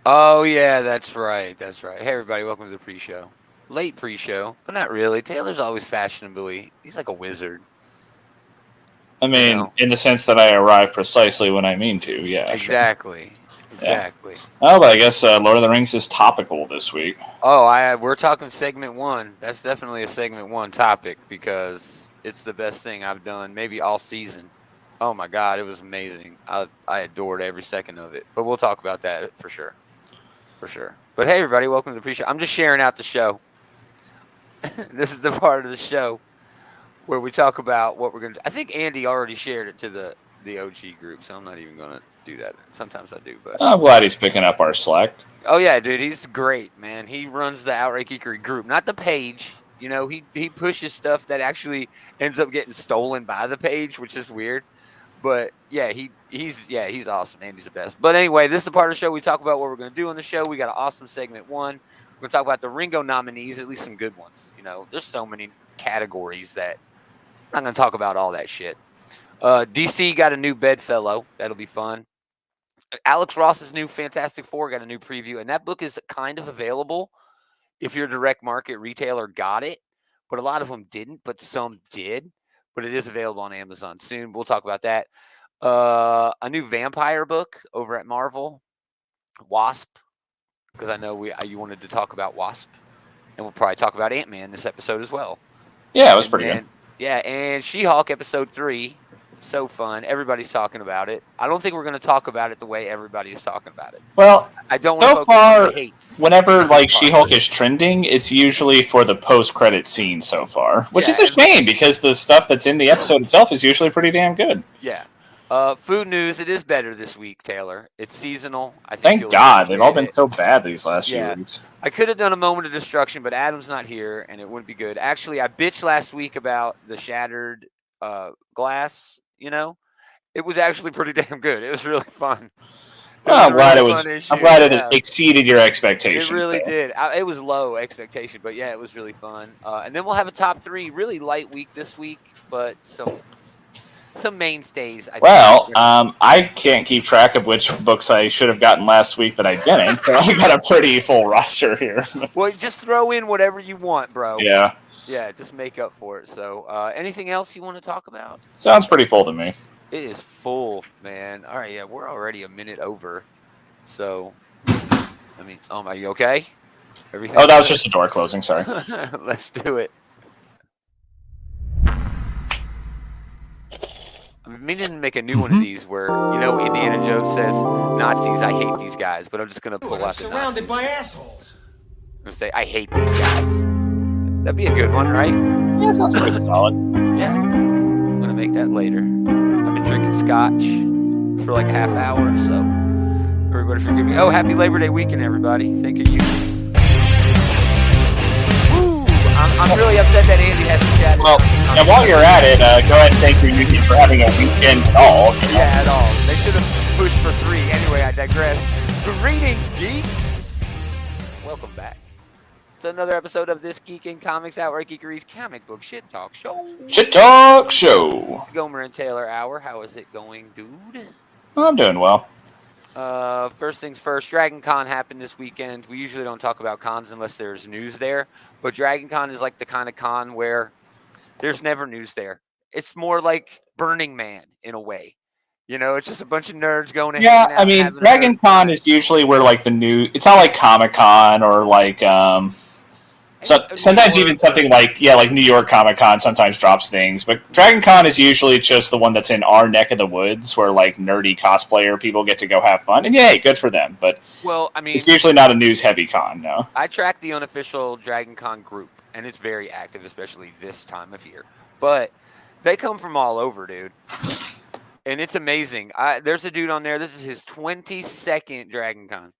Oh yeah, that's right. That's right. Hey everybody, welcome to the pre-show. Late pre-show, but not really. Taylor's always fashionably. He's like a wizard, I you mean, know. in the sense that I arrive precisely when I mean to. Yeah, sure. Exactly. Yeah. Exactly. Oh, but I guess Lord of the Rings is topical this week. Oh, I we're talking segment 1. That's definitely a segment 1 topic because it's the best thing I've done maybe all season. Oh my god, it was amazing. I adored every second of it. But we'll talk about that for sure. For sure. But hey everybody, welcome to the pre-show. I'm just sharing out the show. This is the part of the show where we talk about what we're going to do. I think Andy already shared it to the OG group, so I'm not even going to do that. Sometimes I do, but I'm glad he's picking up our slack. oh yeah, dude, he's great, man. He runs the Outright Geekery group, not the page. You know, he pushes stuff that actually ends up getting stolen by the page, which is weird. But yeah, he's awesome. Andy's the best. But anyway, this is the part of the show we talk about what we're going to do on the show. We got an awesome segment 1. We're going to talk about the Ringo nominees, at least some good ones. You know, there's so many categories that I'm not going to talk about all that shit. DC got a new bedfellow. That'll be fun. Alex Ross's new Fantastic Four got a new preview, and that book is kind of available if your direct market retailer got it, but a lot of them didn't, but some did. But it is available on Amazon soon. We'll talk about that. A new vampire book over at Marvel, Wasp, because I know you wanted to talk about Wasp, and we'll probably talk about Ant-Man this episode as well. Yeah, it was And pretty good. then yeah, and She-Hulk episode 3, so fun. Everybody's talking about it. I don't think we're going to talk about it the way everybody is talking about it. Well, I don't want to so focus on the far, hate, whenever the hate like part. She-Hulk is trending, it's usually for the post-credit scene so far, which is Yeah, a and shame because the stuff that's in the episode itself is usually pretty damn good. yeah. Food news. It is better this week, Taylor. It's seasonal. I think Thank you'll God, they've all appreciate been it. so bad these last few Yeah. weeks. I could have done a moment of destruction, but Adam's not here, and it wouldn't be good. Actually, I bitched last week about the shattered glass. You know, it was actually pretty damn good. It was really fun. It Well, was I'm a glad really it fun was. I'm issue. glad it Yeah. exceeded your It expectations. really There. did. It was low expectation, but yeah, it was really fun. And then we'll have a top 3. Really light week this week, but some mainstays. I think Well, we're gonna. I can't keep track of which books I should have gotten last week that I didn't, so I got a pretty full roster here. Well, just throw in whatever you want, bro. Yeah, Yeah, just make up for it. So, anything else you want to talk about? sounds pretty full to me. It is full, man. All right, yeah, we're already a minute over. So, I mean, are you okay? Oh, Everything that was good? just a door closing. Sorry. Let's do it. I'm meaning to make a new one of these where, Indiana Jones says, Nazis, I hate these guys, but I'm just going to pull I'm out the Nazis. surrounded by assholes. I'm going to say, I hate these guys. That'd be a good one, right? Yeah, sounds pretty solid. Yeah. I'm going to make that later. I've been drinking scotch for like a half hour, so everybody forgive me. Oh, happy Labor Day weekend, everybody. Think of you. Woo! I'm really upset that Andy hasn't chatted. Well, and while you're at it, go ahead and thank your union for having a weekend at all. Yeah, at all. They should have pushed for 3. Anyway, I digress. Greetings, geeks. Welcome back. It's another episode of this Geek in Comics Outright Geekery's comic book shit talk show. Shit Talk Show. It's Gomer and Taylor Hour. How is it going, dude? I'm doing well. First things first, Dragon Con happened this weekend. We usually don't talk about cons unless there's news there, but Dragon Con is like the kind of con where there's never news there. It's more like Burning Man in a way. It's just a bunch of nerds going and Yeah, hanging I out and mean, having a Dragon nerd Con time. is usually where like the new. It's not like Comic Con or like so New sometimes even York something like New York Comic Con sometimes drops things, but Dragon Con is usually just the one that's in our neck of the woods where like nerdy cosplayer people get to go have fun, and yay, good for them. But Well, I mean, it's usually not a news heavy con, no. I track the unofficial Dragon Con group, and it's very active, especially this time of year. But they come from all over, dude. And it's amazing. There's a dude on there. This is his 22nd Dragon Con.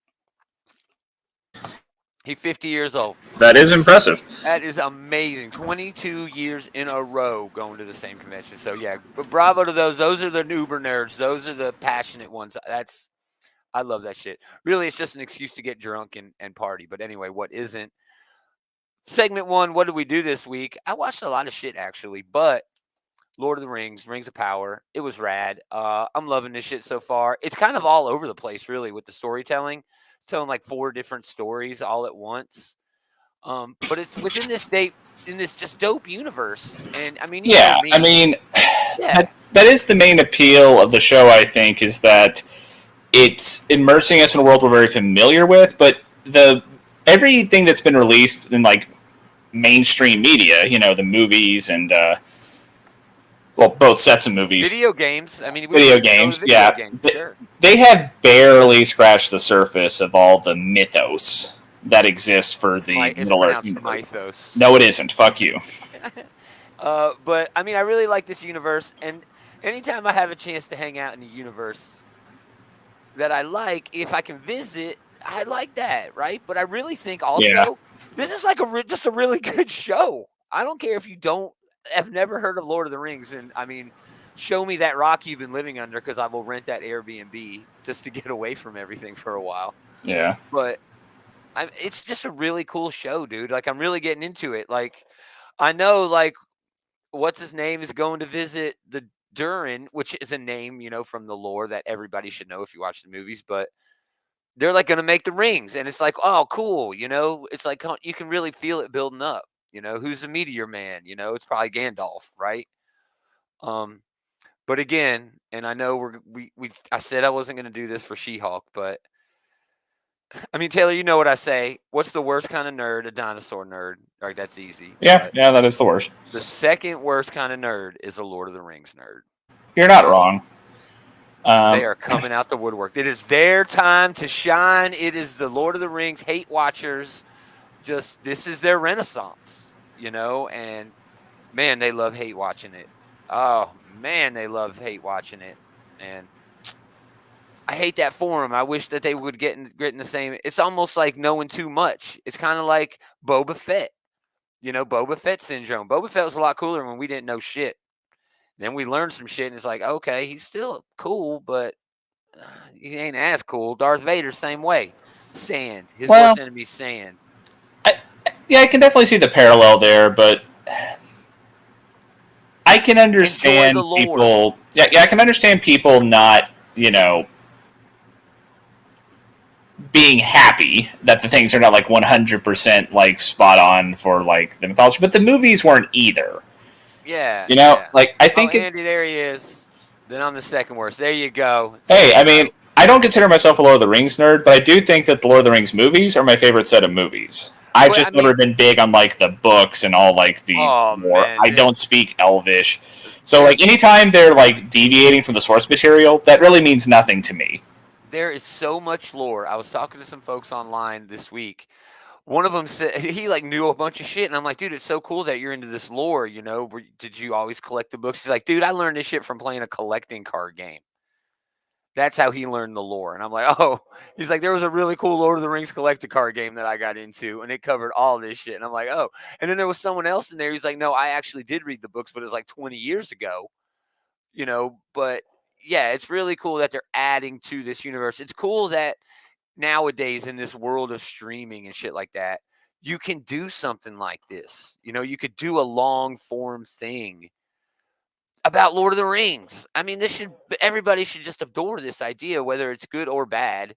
He's 50 years old. That is impressive. That is amazing. 22 years in a row going to the same convention. So yeah, but bravo to those. Those are the uber nerds. Those are the passionate ones. I love that shit. Really, it's just an excuse to get drunk and party. But anyway, what isn't? Segment 1, what did we do this week? I watched a lot of shit actually, but Lord of the Rings, Rings of Power, it was rad. I'm loving this shit so far. It's kind of all over the place, really, with the storytelling. telling like 4 different stories all at once. But it's within this date in this just dope universe. And I mean, you know Yeah, I me. mean, Yeah. that is the main appeal of the show. I think is that it's immersing us in a world we're very familiar with, but the everything that's been released in like mainstream media, the movies and well, both sets of movies, Video games. I mean, we can video even go to games, video yeah, games, sure. they have barely scratched the surface of all the mythos that exists for the It's Middle Earth pronounced universe. mythos. No, it isn't. Fuck you. But I mean, I really like this universe, and anytime I have a chance to hang out in a universe that I like, if I can visit, I like that, right? But I really think Yeah, also this is like just a really good show. I don't care if you don't have never heard of Lord of the Rings, and I mean, show me that rock you've been living under because I will rent that Airbnb just to get away from everything for a while. yeah. But it's just a really cool show, dude. Like I'm really getting into it. Like I know, like what's his name is going to visit the Durin, which is a name, from the lore that everybody should know if you watch the movies, but they're like going to make the rings. And it's like, oh, cool. It's like you can really feel it building up. Who's the meteor man? It's probably Gandalf, right? Um, but again, and I know I said I wasn't going to do this for She-Hulk, but I mean, Taylor, you know what I say. What's the worst kind of nerd? A dinosaur nerd. Like, that's easy. Yeah, But yeah, that is the worst. the second worst kind of nerd is a Lord of the Rings nerd. You're not wrong. They are coming out the woodwork. It is their time to shine. It is the Lord of the Rings hate watchers. This is their renaissance, and man, they love hate watching it. Oh, man, they love hate watching it. And I hate that for them. I wish that they would get in the same. It's almost like knowing too much. It's kind of like Boba Fett. Boba Fett syndrome. Boba Fett was a lot cooler when we didn't know shit. Then we learned some shit, and it's like, okay, he's still cool, but he ain't as cool. Darth Vader, same way. Sand. His Well, worst enemy, sand. yeah, I can definitely see the parallel there, but I can Enjoy the understand lore. people. Yeah, I can understand people not, being happy that the things are not like 100% like spot on for like the mythology, but the movies weren't either. Yeah, yeah. Like I Oh, think it's. Andy, there he is. Then I'm the second worst. There you go. Hey, I mean, I don't consider myself a Lord of the Rings nerd, but I do think that the Lord of the Rings movies are my favorite set of movies. I've But, just never been big on like the books and all like the Oh, lore. man, I don't speak Elvish, so there's- like anytime they're like deviating from the source material, that really means nothing to me. there is so much lore. I was talking to some folks online this week. One of them said he like knew a bunch of shit, and I'm like, dude, it's so cool that you're into this lore. Did you always collect the books? He's like, dude, I learned this shit from playing a collecting card game. That's how he learned the lore. And I'm like, oh, he's like, there was a really cool Lord of the Rings collector card game that I got into, and it covered all this shit. And I'm like, oh. And then there was someone else in there. He's like, no, I actually did read the books, but it was like 20 years ago, But yeah, it's really cool that they're adding to this universe. It's cool that nowadays in this world of streaming and shit like that, you can do something like this. You could do a long form thing about Lord of the Rings. I mean, everybody should just adore this idea, whether it's good or bad.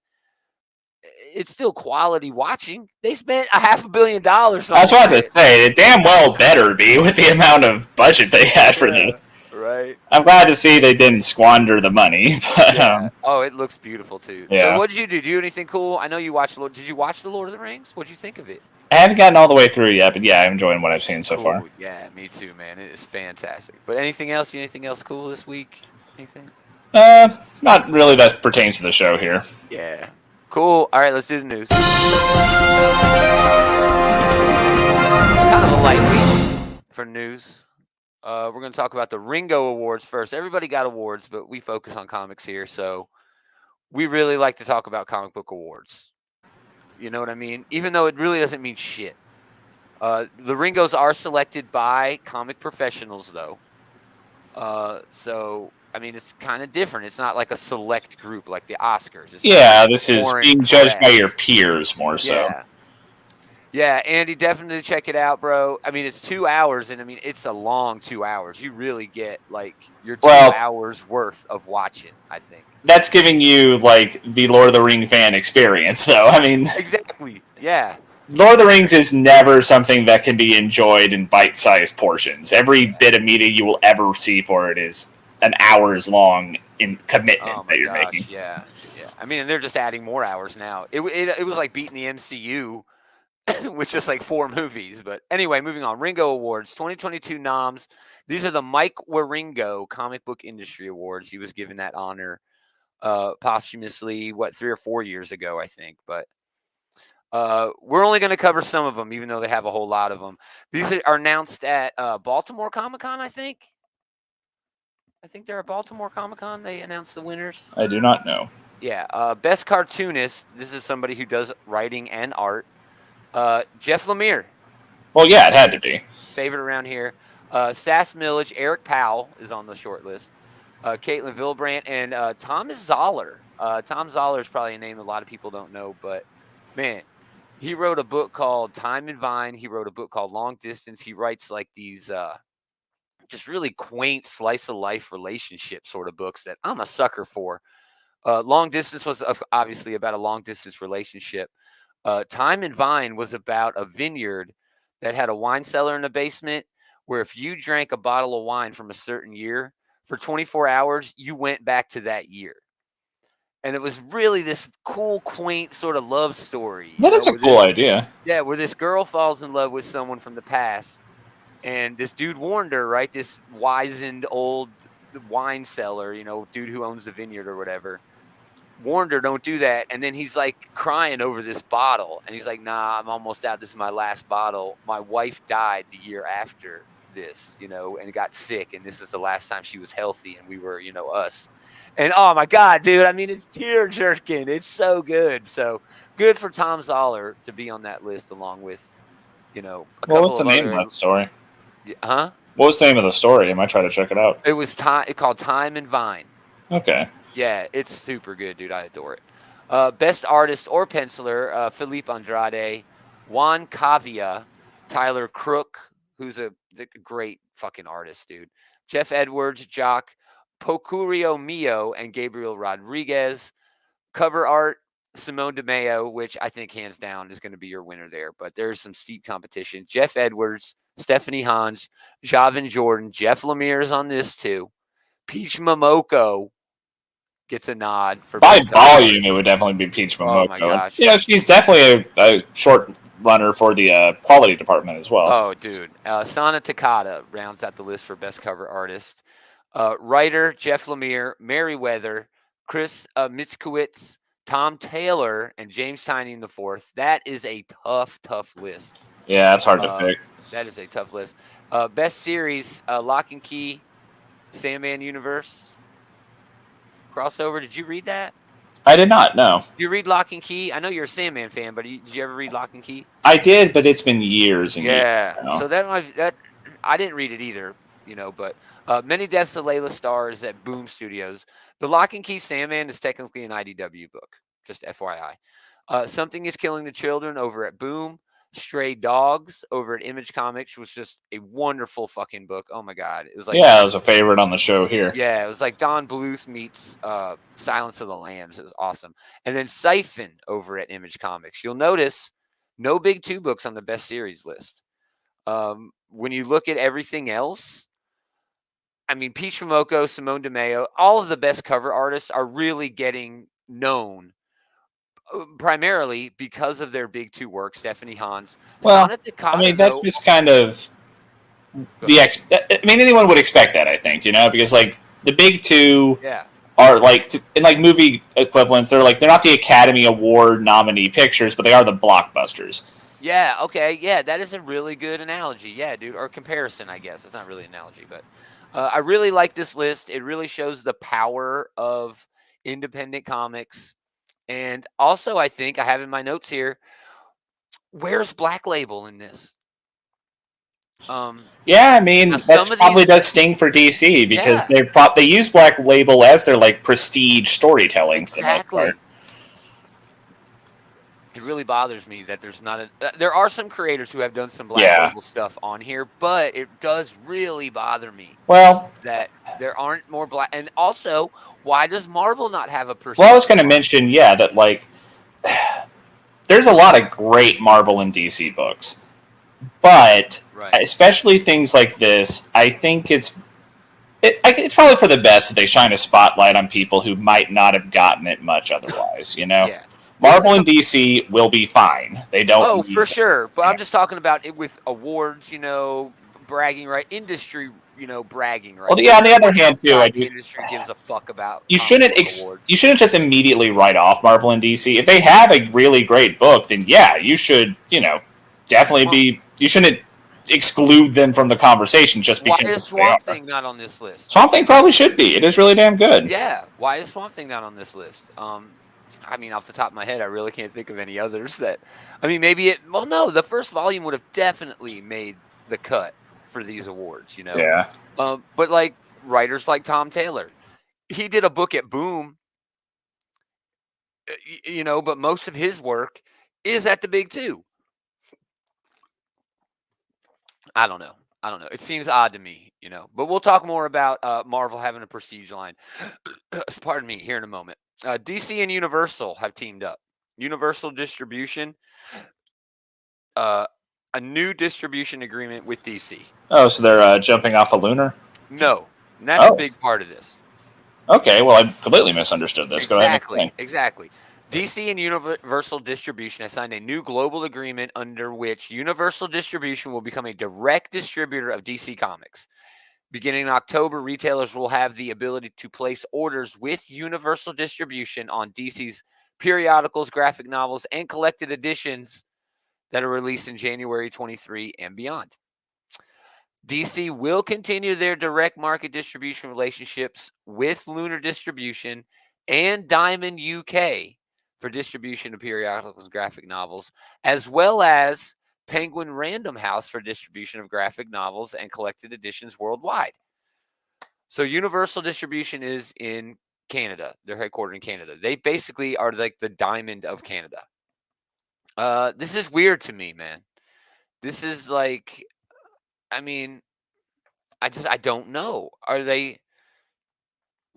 It's still quality watching. They spent $500 million. That's what I was to say. It damn well better be with the amount of budget they had for this. Right. I'm glad to see they didn't squander the money. But, Yeah. Oh, it looks beautiful too. Yeah. So, what did you do? Did you do anything cool? I know you watched. Did you watch the Lord of the Rings? What did you think of it? I haven't gotten all the way through yet, but yeah, I'm enjoying what I've seen so far. Yeah, me too, man. It is fantastic. But anything else? Anything else cool this week? Anything? Not really that pertains to the show here. Yeah. Cool. All right, let's do the news. Kind of a light week for news. We're going to talk about the Ringo Awards first. Everybody got awards, but we focus on comics here, so we really like to talk about comic book awards. You know what I mean? Even though it really doesn't mean shit. The Ringos are selected by comic professionals, though. So, I mean, it's kind of different. It's not like a select group like the Oscars. It's this is being judged by your peers more so. Yeah. Yeah, Andy, definitely check it out, bro. I mean, it's 2 hours, and I mean, it's a long 2 hours. You really get like your 2 hours worth of watching, I think. that's giving you like the Lord of the Ring fan experience, though. I mean, Exactly. Yeah. Lord of the Rings is never something that can be enjoyed in bite-sized portions. Every bit of media you will ever see for it is an hours long in commitment Oh that my you're making. gosh. Yeah. Yeah. I mean, they're just adding more hours now. It was like beating the MCU with just like 4 movies. But anyway, moving on. Ringo Awards 2022 noms. These are the Mike Waringo Comic Book Industry Awards. He was given that honor posthumously, 3 or 4 years ago, I think. But we're only going to cover some of them, even though they have a whole lot of them. These are announced at Baltimore Comic Con, I think. I think they're at Baltimore Comic Con. They announced the winners. I do not know. Yeah. Best cartoonist. This is somebody who does writing and art. Jeff Lemire. Well, yeah, it had to be. Favorite around here. Sass Millage. Eric Powell is on the short list. Caitlin Villebrandt and Thomas Zoller. Tom Zoller is probably a name a lot of people don't know, but man, he wrote a book called Time and Vine. He wrote a book called Long Distance. He writes like these just really quaint slice of life relationship sort of books that I'm a sucker for. Long Distance was obviously about a long distance relationship. Time and Vine was about a vineyard that had a wine cellar in the basement where if you drank a bottle of wine from a certain year for 24 hours, you went back to that year. And it was really this cool, quaint sort of love story. That is a cool idea. Yeah, where this girl falls in love with someone from the past. And this dude warned her, right? This wizened old wine seller, dude who owns the vineyard or whatever, warned her, don't do that. And then he's like crying over this bottle. And he's like, nah, I'm almost out. This is my last bottle. My wife died the year after this, and got sick. And this is the last time she was healthy. And we were, us. And oh my God, dude, I mean, it's tear jerking. It's so good. So good for Tom Zoller to be on that list along with, a couple what's the name of that story? Huh? What was the name of the story? I might try to check it out. It was called Time and Vine. Okay. Yeah, it's super good, dude. I adore it. Best artist or penciler, Philippe Andrade, Juan Cavia, Tyler Crook, who's a great fucking artist, dude. Jeff Edwards, Jock, Pocurio Mio, and Gabriel Rodriguez. Cover art, Simone DeMeo, which I think hands down is going to be your winner there. But there's some steep competition. Jeff Edwards, Stephanie Hans, Javin Jordan, Jeff Lemire is on this too. Peach Momoko gets a nod for by volume. It would definitely be Peach Momoko. Oh my gosh! She's definitely a short runner for the quality department as well. Oh, dude, Sana Takada rounds out the list for best cover artist. Writer Jeff Lemire, Merriweather, Chris Mitskowitz, Tom Taylor, and James Tynion IV. That is a tough list. Yeah, that's hard to pick. That is a tough list. Best series, Lock and Key, Sandman Universe crossover. Did you read that? I did not, no. Did you read Lock and Key? I know you're a Sandman fan, but did you ever read Lock and Key? I did, but it's been years and years. Yeah. So that I didn't read it either, but Many Deaths of Layla Stars at Boom Studios. The Lock and Key Sandman is technically an IDW book, just FYI. Something is Killing the Children over at Boom. Stray Dogs over at Image Comics was just a wonderful fucking book. Oh my God. It was like, yeah, it was a favorite on the show here. Yeah, it was like Don Bluth meets Silence of the Lambs. It was awesome. And then Siphon over at Image Comics. You'll notice no big 2 books on the best series list. When you look at everything else, I mean, Peach Momoko, Simone DeMeo, all of the best cover artists are really getting known primarily because of their big 2 works, Stephanie Hans. Well, Takada, I mean, that's just kind of anyone would expect that, I think, because like the big 2 are like in like movie equivalents. They're not the Academy Award nominee pictures, but they are the blockbusters. Yeah. Okay. Yeah, that is a really good analogy. Yeah, dude, or comparison, I guess. It's not really an analogy, but I really like this list. It really shows the power of independent comics. And also, I think I have in my notes here, where's Black Label in this? Yeah, I mean, that probably does sting for DC because they use Black Label as their like prestige storytelling. Exactly. It really bothers me that there's not a. There are some creators who have done some Black Yeah. Label stuff on here, but it does really bother me Well, that there aren't more black. And also, why does Marvel not have a I was prestige going to line? mention, yeah, that like there's a lot of great Marvel and DC books, but Right. especially things like this, I think it's probably for the best that they shine a spotlight on people who might not have gotten it much otherwise. You know, Yeah. It Marvel and DC will be fine. They don't Oh, for need this. sure. But You I'm know? just talking about it with awards, bragging right, industry, bragging Well, rights. yeah. Like On the no other one hand, too, I outside the do. industry gives a fuck about You comic shouldn't book awards. you shouldn't just immediately write off Marvel and DC. If they have a really great book, then yeah, you should definitely Well, be. You shouldn't exclude them from the conversation just why because of is who they Swamp are. Thing not on this list? Swamp Thing probably should be. It is really damn good. Yeah, why is Swamp Thing not on this list? I mean, off the top of my head, I really can't think of any others that. I mean, maybe it. Well, no, the first volume would have definitely made the cut for these awards. Yeah. But like writers like Tom Taylor, he did a book at Boom, but most of his work is at the big two. I don't know. I don't know. It seems odd to me. But we'll talk more about Marvel having a prestige line. Pardon me, here in a moment. DC and Universal have teamed up. Universal Distribution, uh, a new distribution agreement with DC. Oh, so they're jumping off a lunar? No, and that's a Oh, big part of this. okay. Well, I completely misunderstood this. Go ahead and explain. Exactly. DC and Universal Distribution have signed a new global agreement under which Universal Distribution will become a direct distributor of DC Comics. Beginning in October, retailers will have the ability to place orders with Universal Distribution on DC's periodicals, graphic novels, and collected editions that are released in January 23 and beyond. DC will continue their direct market distribution relationships with Lunar Distribution and Diamond UK for distribution of periodicals and graphic novels, as well as Penguin Random House for distribution of graphic novels and collected editions worldwide. So Universal Distribution is in Canada. They're headquartered in Canada. They basically are like the diamond of Canada. This is weird to me, man. This is like, I mean, I don't know. Are they?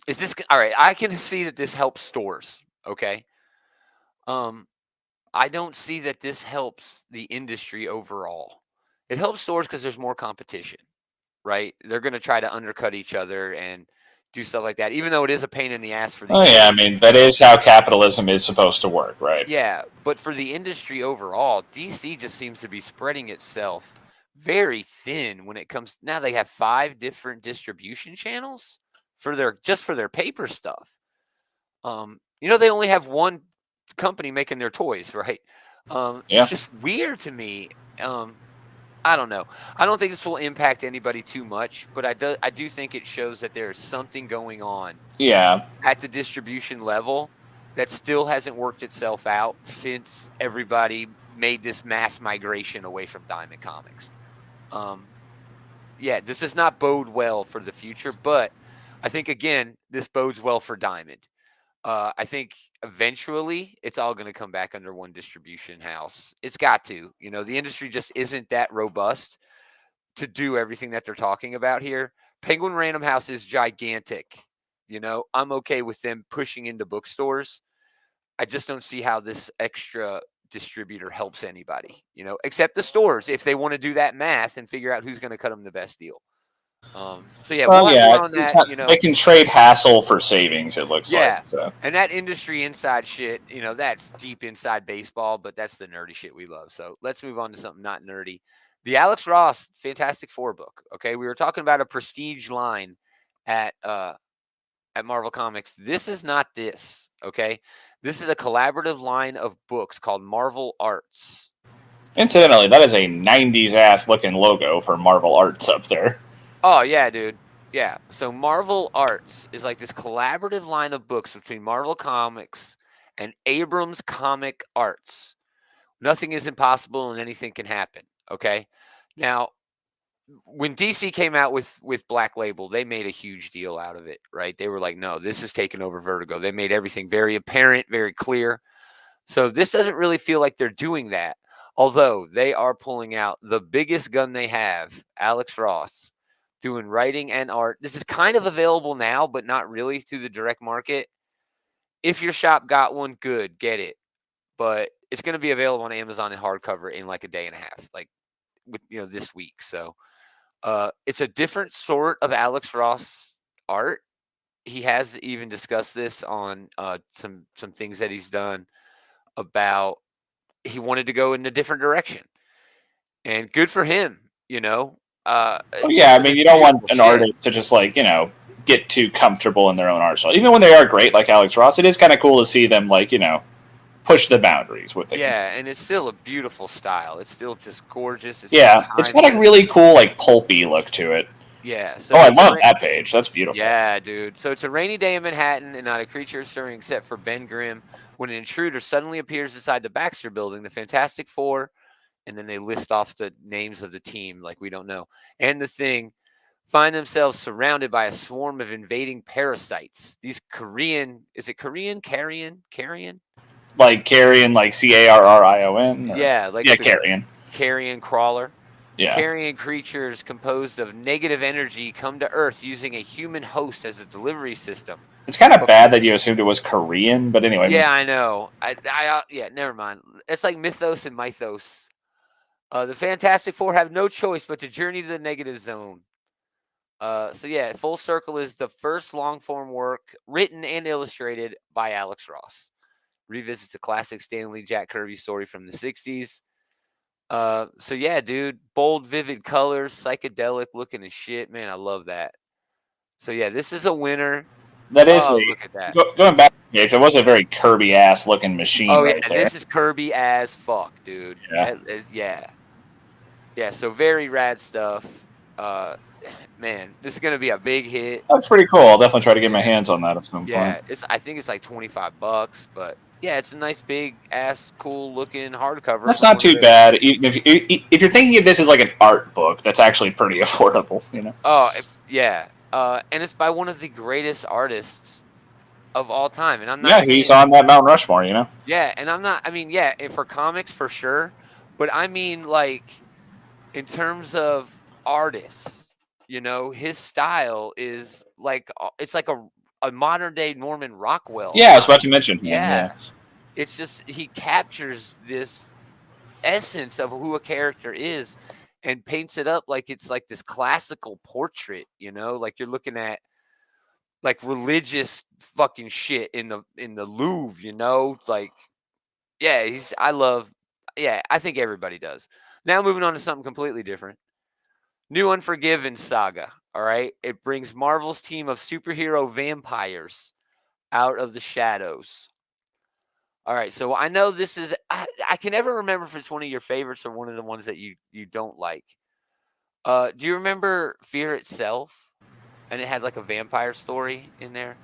Is this all right? I can see that this helps stores. Okay. Um, I don't see that this helps the industry overall. It helps stores because there's more competition, right? They're going to try to undercut each other and do stuff like that, even though it is a pain in the ass for the Oh yeah, I industry. mean that is how capitalism is supposed to work, right? Yeah, but for the industry overall, DC just seems to be spreading itself very thin when it comes. Now they have 5 different distribution channels for their paper stuff. They only have one company making their toys, right? It's Yeah. just weird to me. I don't know. I don't think this will impact anybody too much, but I do think it shows that there is something going on Yeah. at the distribution level that still hasn't worked itself out since everybody made this mass migration away from Diamond Comics. Um, yeah, this does not bode well for the future, but I think again this bodes well for Diamond. I think eventually it's all going to come back under one distribution house. It's got to. The industry just isn't that robust to do everything that they're talking about here. Penguin Random House is gigantic. I'm okay with them pushing into bookstores. I just don't see how this extra distributor helps anybody, except the stores if they want to do that math and figure out who's going to cut them the best deal. So yeah, we'll Well, have yeah, more on it's that. not, they can trade hassle for savings. It looks like Yeah. so. And that industry inside shit, that's deep inside baseball, but that's the nerdy shit we love. So let's move on to something not nerdy. The Alex Ross Fantastic Four book. Okay. We were talking about a prestige line at Marvel Comics. This is not this. Okay. This is a collaborative line of books called Marvel Arts. Incidentally, that is a '90s ass looking logo for Marvel Arts up there. Oh yeah, dude. Yeah. So Marvel Arts is like this collaborative line of books between Marvel Comics and Abrams Comic Arts. Nothing is impossible and anything can happen. Okay. Now, when DC came out with Black Label, they made a huge deal out of it, right? They were like, no, this is taking over Vertigo. They made everything very apparent, very clear. So this doesn't really feel like they're doing that. Although they are pulling out the biggest gun they have, Alex Ross, doing writing and art. This is kind of available now, but not really through the direct market. If your shop got one, good, get it. But it's going to be available on Amazon in hardcover in like a day and a half, like with this week. So it's a different sort of Alex Ross art. He has even discussed this on some things that he's done about he wanted to go in a different direction, and good for him. Well, This yeah, I is mean, a you don't want beautiful an shit. artist to just like get too comfortable in their own art style. Even when they are great, like Alex Ross, it is kind of cool to see them like push the boundaries with the. Yeah, and it's still a beautiful style. It's still just gorgeous. It's still Yeah, it's got a timeless. really cool like pulpy look to it. Yeah, Oh, so I love that page. That's beautiful. yeah, dude. So it's a rainy day in Manhattan, and not a creature is stirring except for Ben Grimm. When an intruder suddenly appears inside the Baxter Building, the Fantastic Four, and then they list off the names of the team like we don't know, and the Thing find themselves surrounded by a swarm of invading parasites. These Korean, is it Korean? Carrion? Like carrion, like Carrion. Yeah, like Yeah, the carrion. carrion crawler. Yeah. Carrion creatures composed of negative energy come to Earth using a human host as a delivery system. It's kind of bad that you assumed it was Korean, but anyway. Yeah, I know. Yeah, never mind. It's like mythos and mythos. The Fantastic Four have no choice but to journey to the negative zone. So yeah, Full Circle is the first long form work written and illustrated by Alex Ross. Revisits a classic Stan Lee Jack Kirby story from the 60s. So yeah, dude, bold, vivid colors, psychedelic looking as shit. Man, I love that. So yeah, this is a winner. That is Look at that. going back. Yeah, it was a very Kirby ass looking machine Oh yeah, right there. this is Kirby as fuck, dude. Yeah. Yeah. So very rad stuff. Man, this is gonna be a big hit. That's pretty cool. I'll definitely try to get my hands on that at some point. Yeah, I think it's like $25, but yeah, it's a nice big ass, cool looking hardcover. That's not too bad. If you're thinking of this as like an art book, that's actually pretty affordable. Oh yeah, and it's by one of the greatest artists of all time. And I'm not. Yeah, he's on that Mount Rushmore. Yeah, and I'm not. I mean, yeah, for comics for sure, but I mean like in terms of artists. His style is like it's like a modern day Norman Rockwell. Yeah, I was about to mention him. Yeah. It's just he captures this essence of who a character is and paints it up like it's like this classical portrait, like you're looking at like religious fucking shit in the Louvre, like yeah, I think everybody does. Now moving on to something completely different. New Unforgiven saga, all right? It brings Marvel's team of superhero vampires out of the shadows. All right, so I know this is I can never remember if it's one of your favorites or one of the ones that you don't like. Do you remember Fear Itself? And it had like a vampire story in there.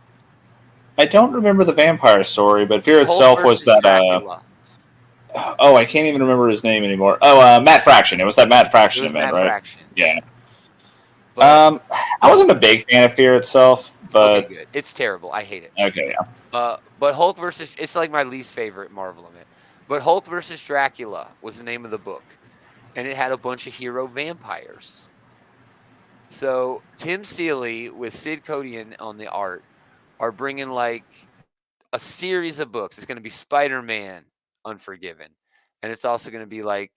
I don't remember the vampire story, but Fear Itself was that. Dracula. Oh, I can't even remember his name anymore. Oh, Matt Fraction. It was that Matt Fraction event, right? Fraction. Yeah. But, I wasn't a big fan of Fear Itself, but okay, good. It's terrible. I hate it. Okay, yeah. But Hulk versus it's like my least favorite Marvel event. But Hulk versus Dracula was the name of the book, and it had a bunch of hero vampires. So Tim Seeley with Sid Codian on the art are bringing like a series of books. It's going to be Spider-Man Unforgiven, and it's also going to be like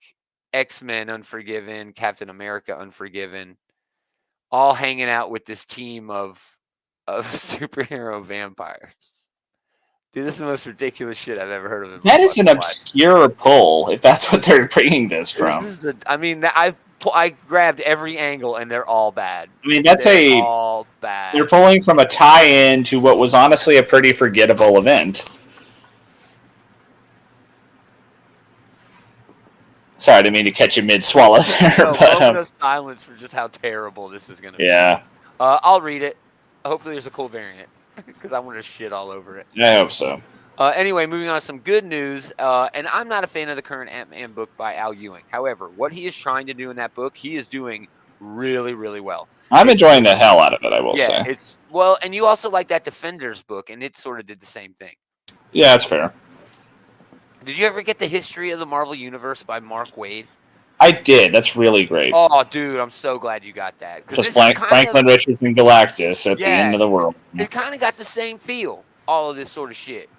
X-Men Unforgiven, Captain America Unforgiven, all hanging out with this team of superhero vampires. Dude, this is the most ridiculous shit I've ever heard of. That is an obscure pull, if that's what they're bringing this from. I grabbed every angle, and they're all bad. I mean, all bad. They're pulling from a tie-in to what was honestly a pretty forgettable event. Sorry, I didn't mean to catch you mid-swallow there. No, moment of silence for just how terrible this is going to be. Yeah. I'll read it. Hopefully there's a cool variant, because I want to shit all over it. I hope so. Anyway, moving on to some good news. And I'm not a fan of the current Ant-Man book by Al Ewing. However, what he is trying to do in that book, he is doing really, really well. I'm enjoying the hell out of it, I will say. And you also like that Defenders book, and it sort of did the same thing. Yeah, that's fair. Did you ever get the History of the Marvel Universe by Mark Waid? I did. That's really great. Oh, dude, I'm so glad you got that because Just this is kind of Franklin Richards and Galactus at the end yeah, of the world. it kind of got the same feel. All of this sort of shit,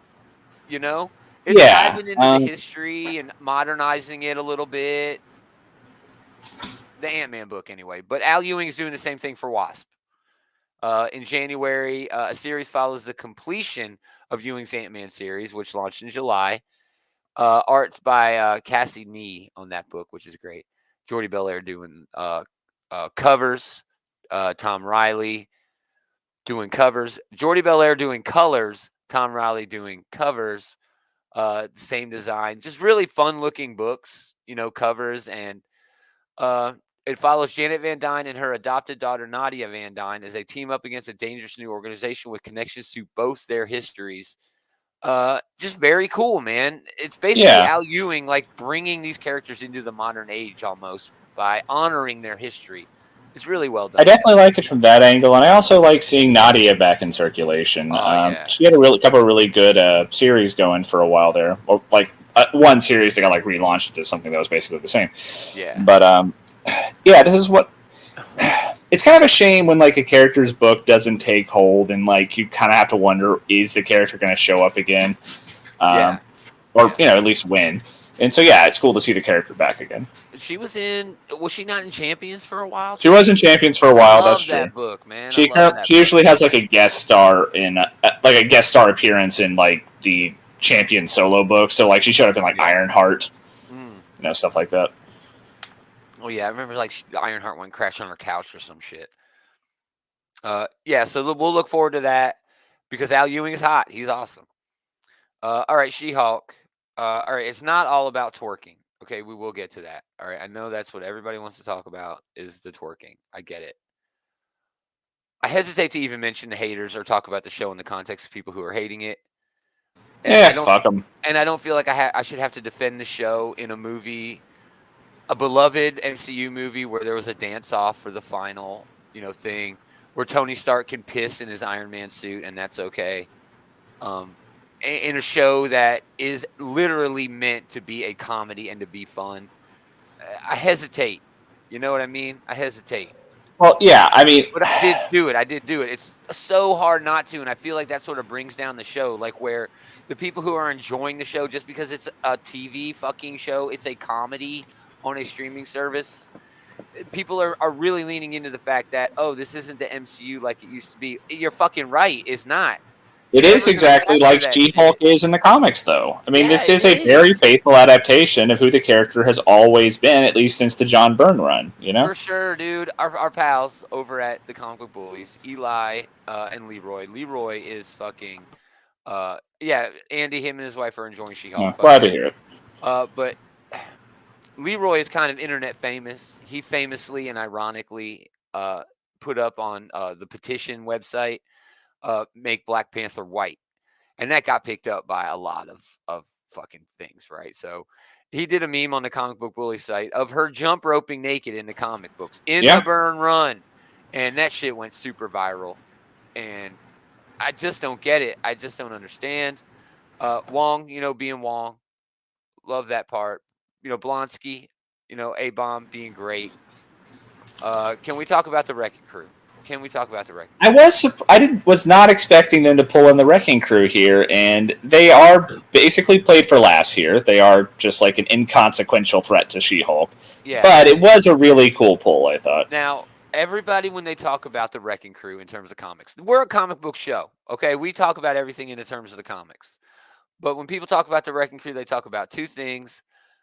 you know. It's Yeah. diving into the history and modernizing it a little bit. The Ant-Man book, anyway. But Al Ewing is doing the same thing for Wasp. In January, a series follows the completion of Ewing's Ant-Man series, which launched in July. Art's by Cassie Nee on that book, which is great. Jordy Belair doing covers. Tom Riley doing covers. Jordy Belair doing colors. Tom Riley doing covers. Same design. Just really fun-looking books, covers. And it follows Janet Van Dyne and her adopted daughter, Nadia Van Dyne, as they team up against a dangerous new organization with connections to both their histories. Just very cool, man. It's basically Yeah. Al Ewing like bringing these characters into the modern age almost by honoring their history. It's really well done. I definitely like it from that angle, and I also like seeing Nadia back in circulation. Oh yeah, She had a couple of really good series going for a while there, or like one series that got like relaunched into something that was basically the same. yeah. But yeah, this is what. It's kind of a shame when like a character's book doesn't take hold, and like you kind of have to wonder, is the character going to show up again? Yeah. Or at least win. And so yeah, it's cool to see the character back again. She was she not in Champions for a while? She was in Champions for a while. That's true. That book, man. She I love that she book. usually has like a guest star in like a guest star appearance in like the Champion solo book. So like she showed up in like Ironheart, stuff like that. Oh yeah, I remember like Ironheart went crash on her couch or some shit. Yeah, so we'll look forward to that because Al Ewing is hot. He's awesome. All right, She-Hulk. All right, it's not all about twerking. Okay, we will get to that. All right, I know that's what everybody wants to talk about is the twerking. I get it. I hesitate to even mention the haters or talk about the show in the context of people who are hating it. And fuck them. And I don't feel like I should have to defend the show in a movie, a beloved MCU movie where there was a dance-off for the final, thing where Tony Stark can piss in his Iron Man suit, and that's okay. In a show that is literally meant to be a comedy and to be fun, I hesitate. You know what I mean? I hesitate. Well, yeah, I mean, but I did do it. It's so hard not to, and I feel like that sort of brings down the show. Like where the people who are enjoying the show just because it's a TV fucking show, it's a comedy on a streaming service. People are really leaning into the fact that this isn't the MCU like it used to be. You're fucking right. It's not. It is exactly like She-Hulk is in the comics, though. I mean, this is a very faithful adaptation of who the character has always been, at least since the John Byrne run, For sure, dude. Our pals over at the Comic Book Bullies, Eli and Leroy. Leroy is fucking, Andy, him and his wife are enjoying She-Hulk. Glad to hear it. But Leroy is kind of internet famous. He famously and ironically put up on the petition website, make Black Panther white, and that got picked up by a lot of fucking things, right? So he did a meme on the Comic Book Bully site of her jump roping naked in the comic books in the Byrne run, and that shit went super viral, and I just don't get it. I just don't understand. Wong, being Wong, love that part. Blonsky, A-Bomb being great. Can we talk about the Wrecking Crew? I was not expecting them to pull in the Wrecking Crew here, and they are basically played for laughs here. They are just like an inconsequential threat to She-Hulk. Yeah. But it was a really cool pull, I thought. Now, everybody, when they talk about the Wrecking Crew in terms of comics, we're a comic book show, okay? We talk about everything in the terms of the comics. But when people talk about the Wrecking Crew, they talk about two things.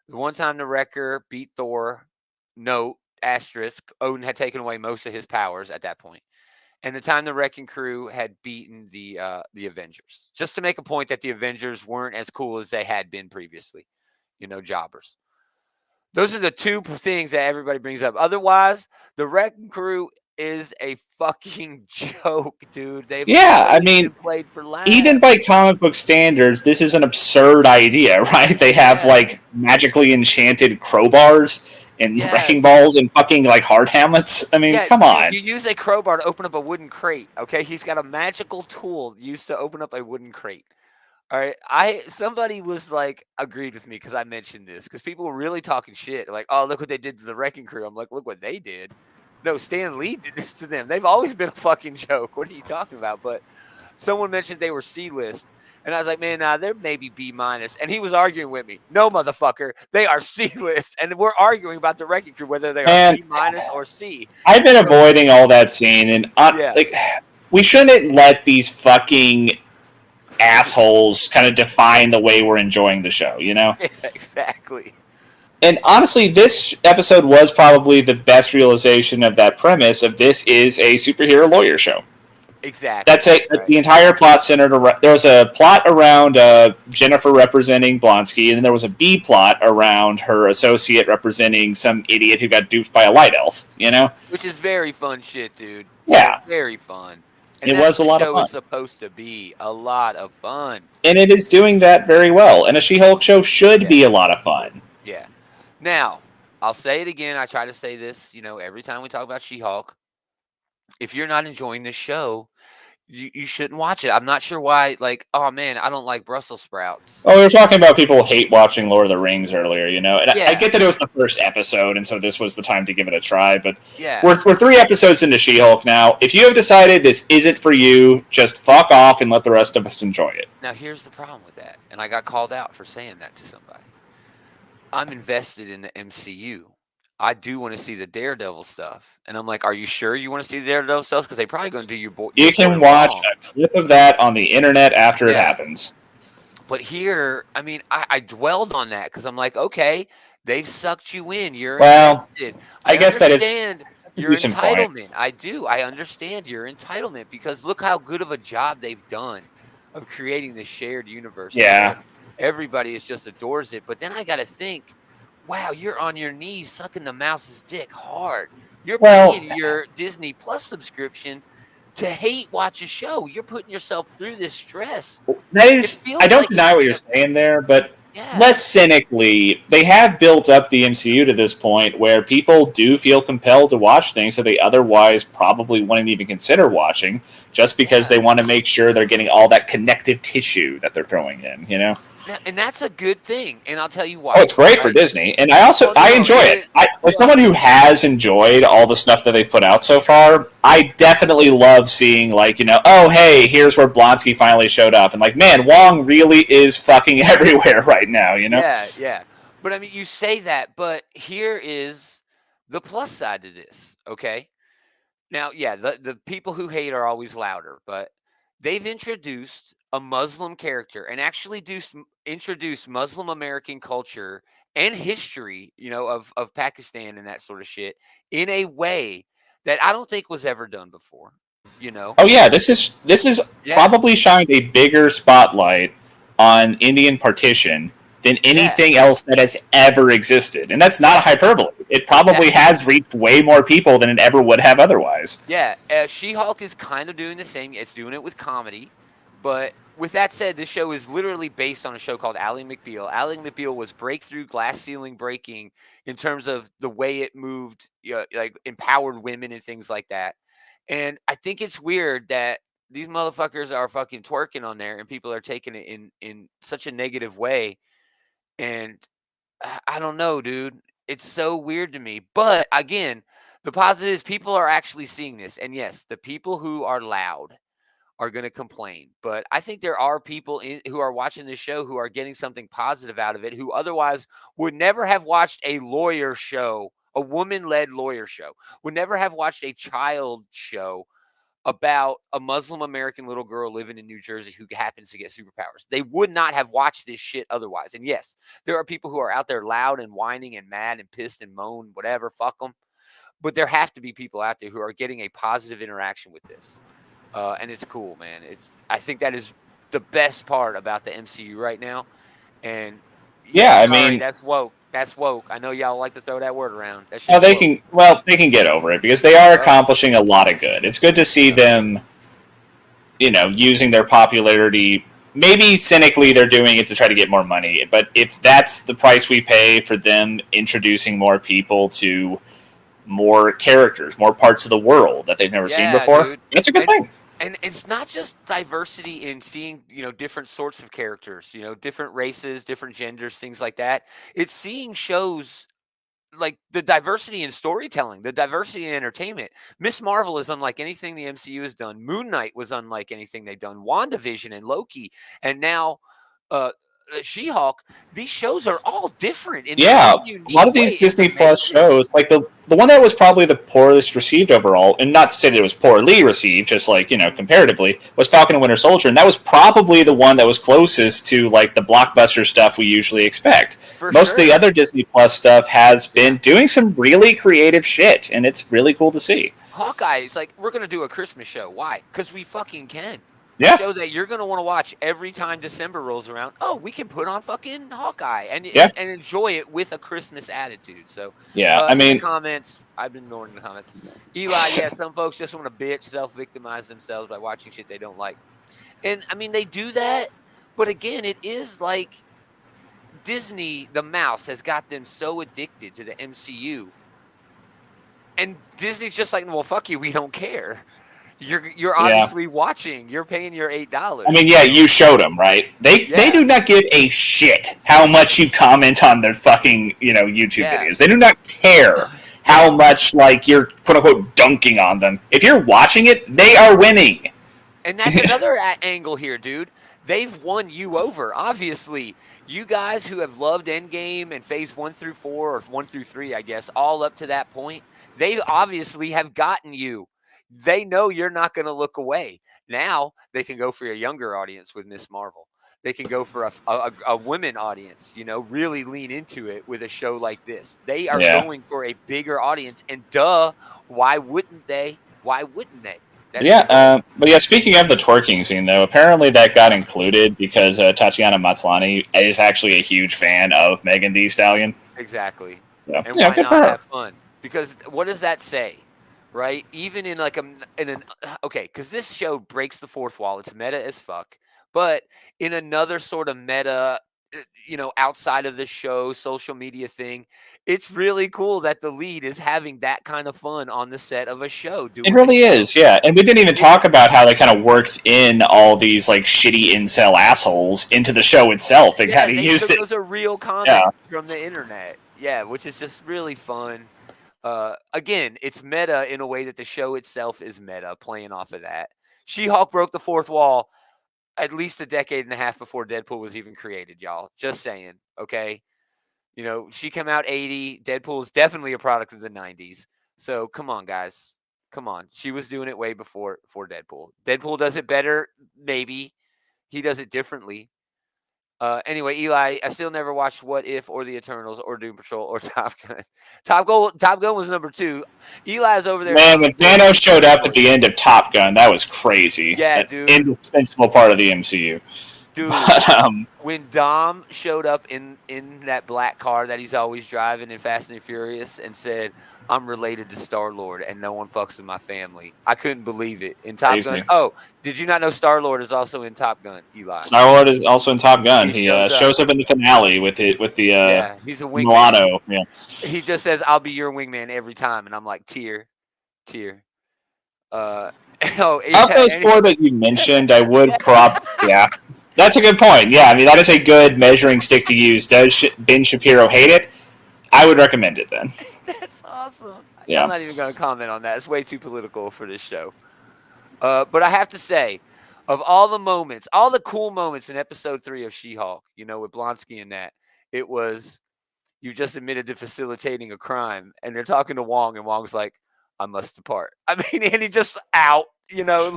The one time the Wrecker beat Thor, note, asterisk, Odin had taken away most of his powers at that point. And the time the Wrecking Crew had beaten the Avengers. Just to make a point that the Avengers weren't as cool as they had been previously. Jobbers. Those are the two things that everybody brings up. Otherwise, the Wrecking Crew is a fucking joke, dude. They've been played for laughs. Even by comic book standards, this is an absurd idea, right? They have like magically enchanted crowbars and wrecking balls and fucking like hard helmets. I mean, come on. You use a crowbar to open up a wooden crate, okay? He's got a magical tool used to open up a wooden crate. All right, somebody was like agreed with me because I mentioned this because people were really talking shit. Like, oh, look what they did to the Wrecking Crew. I'm like, look what they did. No, Stan Lee did this to them. They've always been a fucking joke. What are you talking about? But someone mentioned they were C list, and I was like, man, nah, they're maybe B minus. And he was arguing with me. No, motherfucker, they are C list, and we're arguing about the Wrecking Crew whether they are And B minus or C. I've been So avoiding all that scene, and yeah, like, we shouldn't let these fucking assholes kind of define the way we're enjoying the show, you know? yeah, exactly, And honestly, this episode was probably the best realization of that premise of this is a superhero lawyer show. exactly. That's Right. the entire plot centered around. There was a plot around Jennifer representing Blonsky, and then there was a B plot around her associate representing some idiot who got duped by a light elf. You know? Which is very fun shit, dude. Yeah, Very fun. And it that's was a what the lot of show fun, is supposed to be. A lot of fun. and it is doing that very well. And a She-Hulk show should Yeah. be a lot of fun. Yeah. Now, I'll say it again. I try to say this, every time we talk about She-Hulk. If you're not enjoying this show, you shouldn't watch it. I'm not sure why, like, oh man, I don't like Brussels sprouts. Oh, we were talking about people hate watching Lord of the Rings earlier, you know, and I Yeah. get that it was the first episode, and so this was the time to give it a try. But Yeah. we're 3 episodes into She-Hulk now. If you have decided this isn't for you, just fuck off and let the rest of us enjoy it. Now, here's the problem with that. And I got called out for saying that to somebody. I'm invested in the MCU. I do want to see the Daredevil stuff, and I'm like, "Are you sure you want to see the Daredevil stuff? Because they probably going to do your boy You can wrong." watch a clip of that on the internet after it Yeah, happens. but here, I mean, I dwelled on that because I'm like, okay, they've sucked you in. You're Well, invested. I I guess that is understand a your decent point. entitlement. I do. I understand your entitlement because look how good of a job they've done of creating this shared universe to where Yeah. everybody is just adores it. But then I got to think, wow, you're on your knees sucking the mouse's dick hard. You're Well, paying your Disney Plus subscription to hate watch a show. You're putting yourself through this stress. that It is, I feels don't like deny it's what you're saying there, but yeah, less cynically, they have built up the MCU to this point where people do feel compelled to watch things that they otherwise probably wouldn't even consider watching just because yeah. they want to make sure they're getting all that connective tissue that they're throwing in, you know? Now, and that's a good thing. And I'll tell you Oh, why. it's great for Right? Disney, and Well, I no, enjoy it it. is. As Well, someone who has enjoyed all the stuff that they've put out so far, I definitely love seeing like, you know, oh hey, here's where Blonsky finally showed up, and like, man, Wong really is fucking everywhere right now, you know? yeah, yeah. But I mean, you say that, but here is the plus side to this. Okay. Now, yeah, the people who hate are always louder, but they've introduced a Muslim character and actually introduced Muslim American culture and history, of Pakistan and that sort of shit in a way that I don't think was ever done before. You know? Oh yeah, this is Yeah, probably shined a bigger spotlight on Indian partition than yeah, anything else that has ever existed, and that's not a yeah, hyperbole. It probably exactly. has reached way more people than it ever would have otherwise. Yeah, She-Hulk is kind of doing the same. It's doing it with comedy, but with that said, this show is literally based on a show called Ally McBeal. Ally McBeal was breakthrough glass ceiling breaking in terms of the way it moved, like empowered women and things like that. And I think it's weird that these motherfuckers are fucking twerking on there, and people are taking it in such a negative way. And I don't know, dude. It's so weird to me. But again, the positive is people are actually seeing this. And yes, the people who are loud are going to complain. But I think there are people who are watching this show who are getting something positive out of it who otherwise would never have watched a lawyer show, a woman led lawyer show, would never have watched a child show about a Muslim American little girl living in New Jersey who happens to get superpowers. They would not have watched this shit otherwise. And yes, there are people who are out there loud and whining and mad and pissed and moan, whatever, fuck them. But there have to be people out there who are getting a positive interaction with this. And it's cool, man. I think that is the best part about the MCU right now. And yeah, Yeah, I sorry, mean, that's woke. That's woke. I know y'all like to throw that word around. That shit's they woke. can they can get over it because they are Yep. accomplishing a lot of good. It's good to see Yep. them, you know, using their popularity. Maybe cynically, they're doing it to try to get more money. But if that's the price we pay for them introducing more people to more characters, more parts of the world that they've never seen Yeah, before. dude. That's a good And thing. and it's not just diversity in seeing, different sorts of characters, different races, different genders, things like that. It's seeing shows like the diversity in storytelling, the diversity in entertainment. Miss Marvel is unlike anything the MCU has done. Moon Knight was unlike anything they've done. WandaVision and Loki, and now uh, She-Hulk. These shows are all different in their Yeah, own a lot unique of way. these It's Disney Plus amazing. shows, like the one that was probably the poorest received overall, and not to say that it was poorly received, just like comparatively, was Falcon and Winter Soldier, and that was probably the one that was closest to like the blockbuster stuff we usually expect. For Most of the sure. other Disney Plus stuff has Yeah. been doing some really creative shit, and it's really cool to see. Hawkeye is like, we're gonna do a Christmas show. Why? Because we fucking can. A Yeah, show that you're gonna want to watch every time December rolls around. Oh, we can put on fucking Hawkeye and yeah, and enjoy it with a Christmas attitude. So, yeah. I in the mean, comments, I've been ignoring the comments. Eli, yeah, some folks just want to bitch, self-victimize themselves by watching shit they don't like, and I mean they do that, but again, it is like Disney, the mouse, has got them so addicted to the MCU, and Disney's just like, well, fuck you, we don't care. You're yeah. obviously watching. You're paying your I mean, $8. yeah, you showed them, right? They Yeah, do not give a shit how much you comment on their fucking YouTube yeah, videos. They do not care how no. much like you're quote unquote dunking on them. If you're watching it, they are winning. And that's another angle here, dude. They've won you over. Obviously, you guys who have loved Endgame and Phase 1 through 4 or 1 through 3, I guess, all up to that point, they obviously have gotten you. They know you're not going to look away. Now they can go for a younger audience with Miss Marvel. They can go for a women audience, really lean into it with a show like this. They are Yeah, going for a bigger audience. And duh, why wouldn't they? Why wouldn't they? That's yeah. the goal. But yeah, speaking of the twerking scene, though, apparently that got included because Tatiana Maslany is actually a huge fan of Megan Thee Stallion. Exactly. So And yeah, why good for not her. have fun? Because what does that say? Right? Even in like in an okay, because this show breaks the fourth wall. It's meta as fuck. But in another sort of meta, outside of the show, social media thing, it's really cool that the lead is having that kind of fun on the set of a show, It doing the really show. is, yeah. And we didn't even It talk about how they kind of worked in all these like shitty incel assholes into the show itself and kind Yeah, of used it. those are real Yeah, comments from the internet. Yeah, which is just really fun. Again, it's meta in a way that the show itself is meta, playing off of that. She-Hulk broke the fourth wall at least a decade and a half before Deadpool was even created, y'all. Just saying, okay? She came out 80. Deadpool is definitely a product of the 90s. So come on, guys. Come on. She was doing it way before Deadpool. Deadpool does it better, maybe. He does it differently. Anyway, Eli, I still never watched What If or The Eternals or Doom Patrol or Top Gun. Top Gun was number 2. Eli's over there man, naming when movies Thanos he showed can't up at afford. the end of Top Gun, that was crazy. Yeah, An dude. indispensable part of the MCU. Dude, But when Dom showed up in that black car that he's always driving in Fast and Furious and said, "I'm related to Star Lord and no one fucks with my family," I couldn't believe it. In Top Gun. crazy. Oh, did you not know Star Lord is also in Top Gun, Eli? Star Lord is also in Top Gun. He He shows up. shows up in the finale with the Yeah, he's a wingman. Milano. Yeah. He just says, "I'll be your wingman every time," and I'm like, tear, tear. Uh, oh Of yeah, those four that you mentioned, I would yeah. yeah. That's a good point. Yeah, I mean that is a good measuring stick to use. Does Ben Shapiro hate it? I would recommend it then. That's awesome. I'm Yeah. not even going to comment on that. It's way too political for this show. But I have to say, of all the moments, all the cool moments in episode 3 of She-Hulk, with Blonsky and that, it was you just admitted to facilitating a crime, and they're talking to Wong, and Wong's like, "I must depart." I mean, and he just out,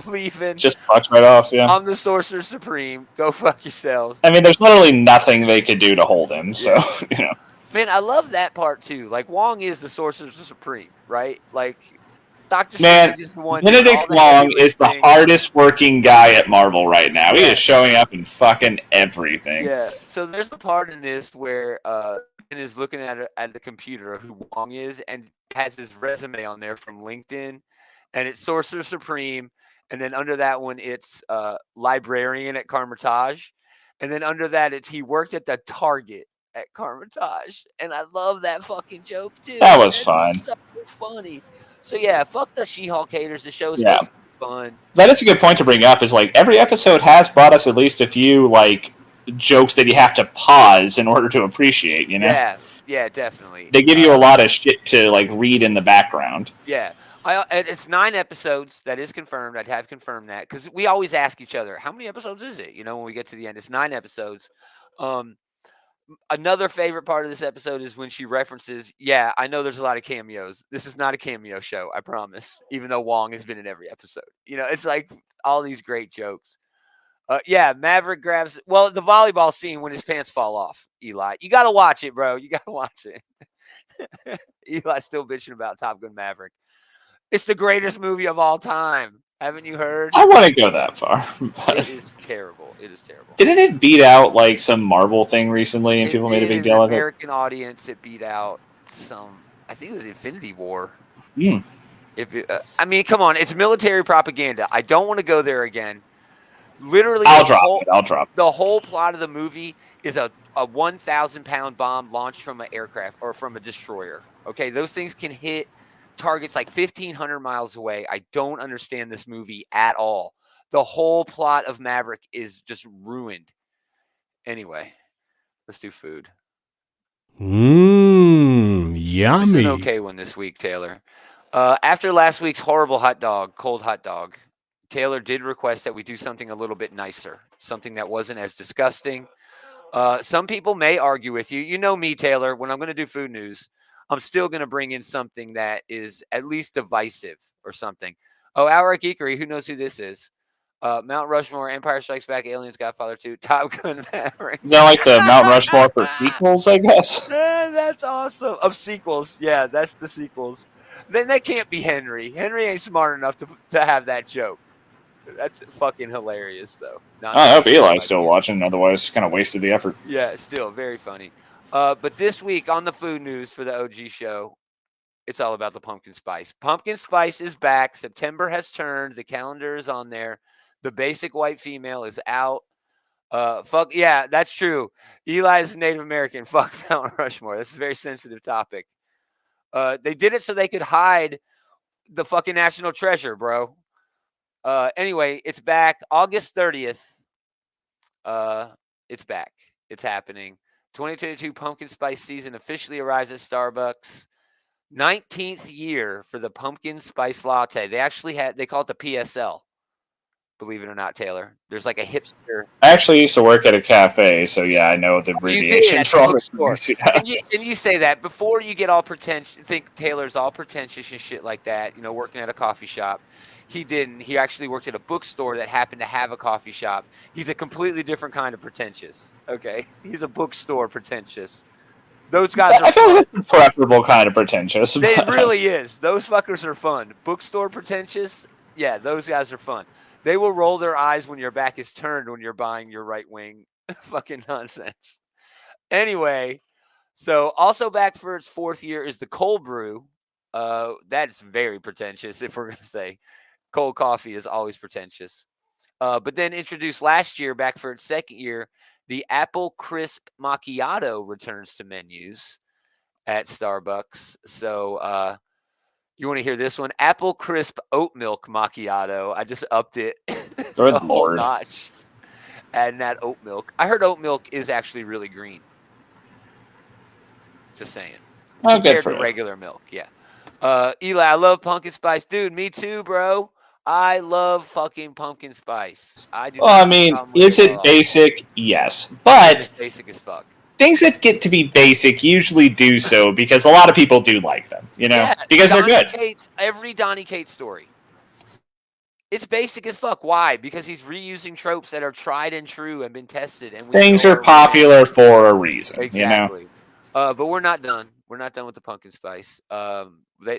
leaving. Just fucks right off. Yeah. I'm the Sorcerer Supreme. Go fuck yourselves. I mean, there's literally nothing they could do to hold him. So Yeah. you know. Man, I love that part too. Like Wong is the Sorcerer Supreme, right? Like Doctor Man, Strange is the one doing all Benedict the heavy Wong is the lifting. hardest working guy at Marvel right now. He is Yeah, showing up in fucking everything. yeah. So there's a part in this where Ben is looking at the computer of who Wong is and has his resume on there from LinkedIn, and it's Sorcerer Supreme, and then under that one it's librarian at Carmitage, and then under that it's he worked at the Target. at Carmitage, and I love that fucking joke That too. was fun. It's so funny. So yeah, fuck the She-Hulk haters. The show's Yeah. supposed to be fun. That is a good point to bring up. Is like every episode has brought us at least a few like jokes that you have to pause in order to appreciate. You know, Yeah, yeah, definitely. they give you a lot of shit to like read in the background. Yeah, it's 9 episodes. That is confirmed. I'd have confirmed that because we always ask each other, how many episodes is it? You know, when we get to the end, it's 9 episodes. Um, Another favorite part of this episode is when she references, yeah, I know there's a lot of cameos. This is not a cameo show, I promise. Even though Wong has been in every episode. You know, it's like all these great jokes. Yeah, Maverick grabs. Well, the volleyball scene when his pants fall off. Eli, you got to watch it, bro. You got to watch it. Eli's still bitching about Top Gun Maverick. It's the greatest movie of all time. Haven't you heard? I want to go that far, It but is terrible. It is terrible. didn't it beat out like some Marvel thing recently, and It people made a did big in the deal of it? American audience. It beat out some. I think it was Infinity War. Mm. I mean, come on, it's military propaganda. I don't want to go there again. Literally, I'll drop it. I'll drop it. the whole plot of the movie is a 1,000-pound bomb launched from an aircraft or from a destroyer. Okay, those things can hit targets like 1,500 miles away. I don't understand this movie at all. The whole plot of Maverick is just ruined. Anyway, let's do food. Mmm, This is yummy. an okay one this week, Taylor. After last week's horrible cold hot dog, Taylor did request that we do something a little bit nicer, something that wasn't as disgusting. Some people may argue with you. You know me, Taylor. When I'm going to do food news, I'm still going to bring in something that is at least divisive or something. Oh, Outright Geekery. Who knows who this is? Mount Rushmore, Empire Strikes Back, Aliens, Godfather 2, Top Gun Maverick. Is that like the Mount Rushmore for sequels? I guess. That's awesome. Of sequels. Yeah, that's the sequels. Then that can't be Henry. Henry ain't smart enough to have that joke. That's fucking hilarious, though. I hope Eli's still watching. Otherwise, kind of wasted the effort. Yeah, still very funny. But this week on the food news for the OG show, it's all about the pumpkin spice. Pumpkin spice is back. September has turned. The calendar is on there. The basic white female is out. Fuck yeah, that's true. Eli is a Native American. Fuck Mount Rushmore. This is a very sensitive topic. They did it so they could hide the fucking national treasure, bro. Anyway, it's back August 30th. It's back. It's happening. 2022 pumpkin spice season officially arrives at Starbucks. 19th year for the pumpkin spice latte. They call it the PSL. Believe it or not, Taylor. There's like a hipster. I actually used to work at a cafe, so yeah, I know the abbreviations for all this. Yeah. And you say that before you get all pretentious, think Taylor's all pretentious and shit like that, you know, working at a coffee shop. He didn't. He actually worked at a bookstore that happened to have a coffee shop. He's a completely different kind of pretentious. Okay? He's a bookstore pretentious. Those guys are I feel like that's the preferable kind of pretentious. It really is. Those fuckers are fun. Bookstore pretentious, yeah, those guys are fun. They will roll their eyes when your back is turned when you're buying your right wing fucking nonsense. Anyway, so also back for its 4th year is the cold brew. That's very pretentious if we're going to say cold coffee is always pretentious. But then introduced last year, back for its 2nd year, the Apple Crisp Macchiato returns to menus at Starbucks. So you want to hear this one? Apple Crisp Oat Milk Macchiato. I just upped it Good a whole Lord. notch. Adding that oat milk. I heard oat milk is actually really green. Just saying. Oh, good Compared for to you. regular milk, yeah. Eli, I love pumpkin spice. Dude, me too, bro. I love fucking pumpkin spice. I do. Well, not I have a mean, problem with is at it all. basic? Yes. It's But basic as fuck. things that get to be basic usually do so because a lot of people do like them, you know? Yeah, because they're good. Every Donny Cates story. It's basic as fuck. Why? Because he's reusing tropes that are tried and true and been tested. And Things are popular for a reason, exactly. you But we're not done. We're not done with the pumpkin spice.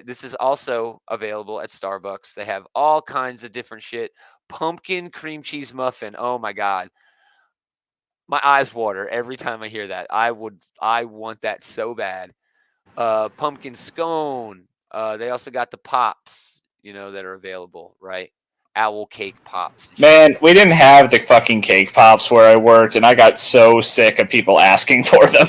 This is also available at Starbucks. They have all kinds of different shit. Pumpkin cream cheese muffin. Oh my god, my eyes water every time I hear that. I want that so bad. Pumpkin scone. They also got the pops, that are available, right? owl cake pops. And shit. Man, we didn't have the fucking cake pops where I worked, and I got so sick of people asking for them.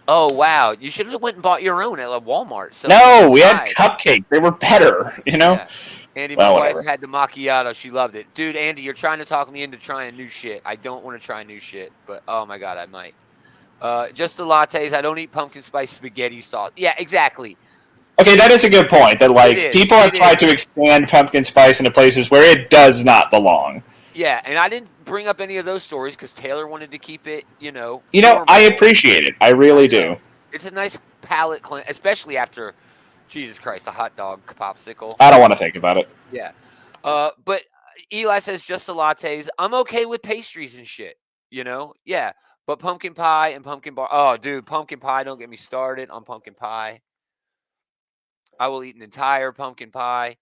Oh wow, you should have went and bought your own at Walmart. Selling on the No, we had side. cupcakes. They were better, you know? Yeah. Andy, my Well, wife whatever. had the macchiato. She loved it. Dude, Andy, you're trying to talk me into trying new shit. I don't want to try new shit, but oh my god, I might. Just the lattes. I don't eat pumpkin spice spaghetti sauce. Yeah, exactly. Okay, that is a good point. That, It like, is. people have It tried to is. expand pumpkin spice into places where it does not belong. Yeah, and I didn't bring up any of those stories because Taylor wanted to keep it, You know, I normal. appreciate it. I I really do. know. It's a nice palate cleanse, especially after, Jesus Christ, the hot dog popsicle. I don't want to think about it. Yeah. But Eli says just the lattes. I'm okay with pastries and shit. Yeah. But pumpkin pie and pumpkin bar. Oh, dude, pumpkin pie. Don't get me started on pumpkin pie. I will eat an entire pumpkin pie.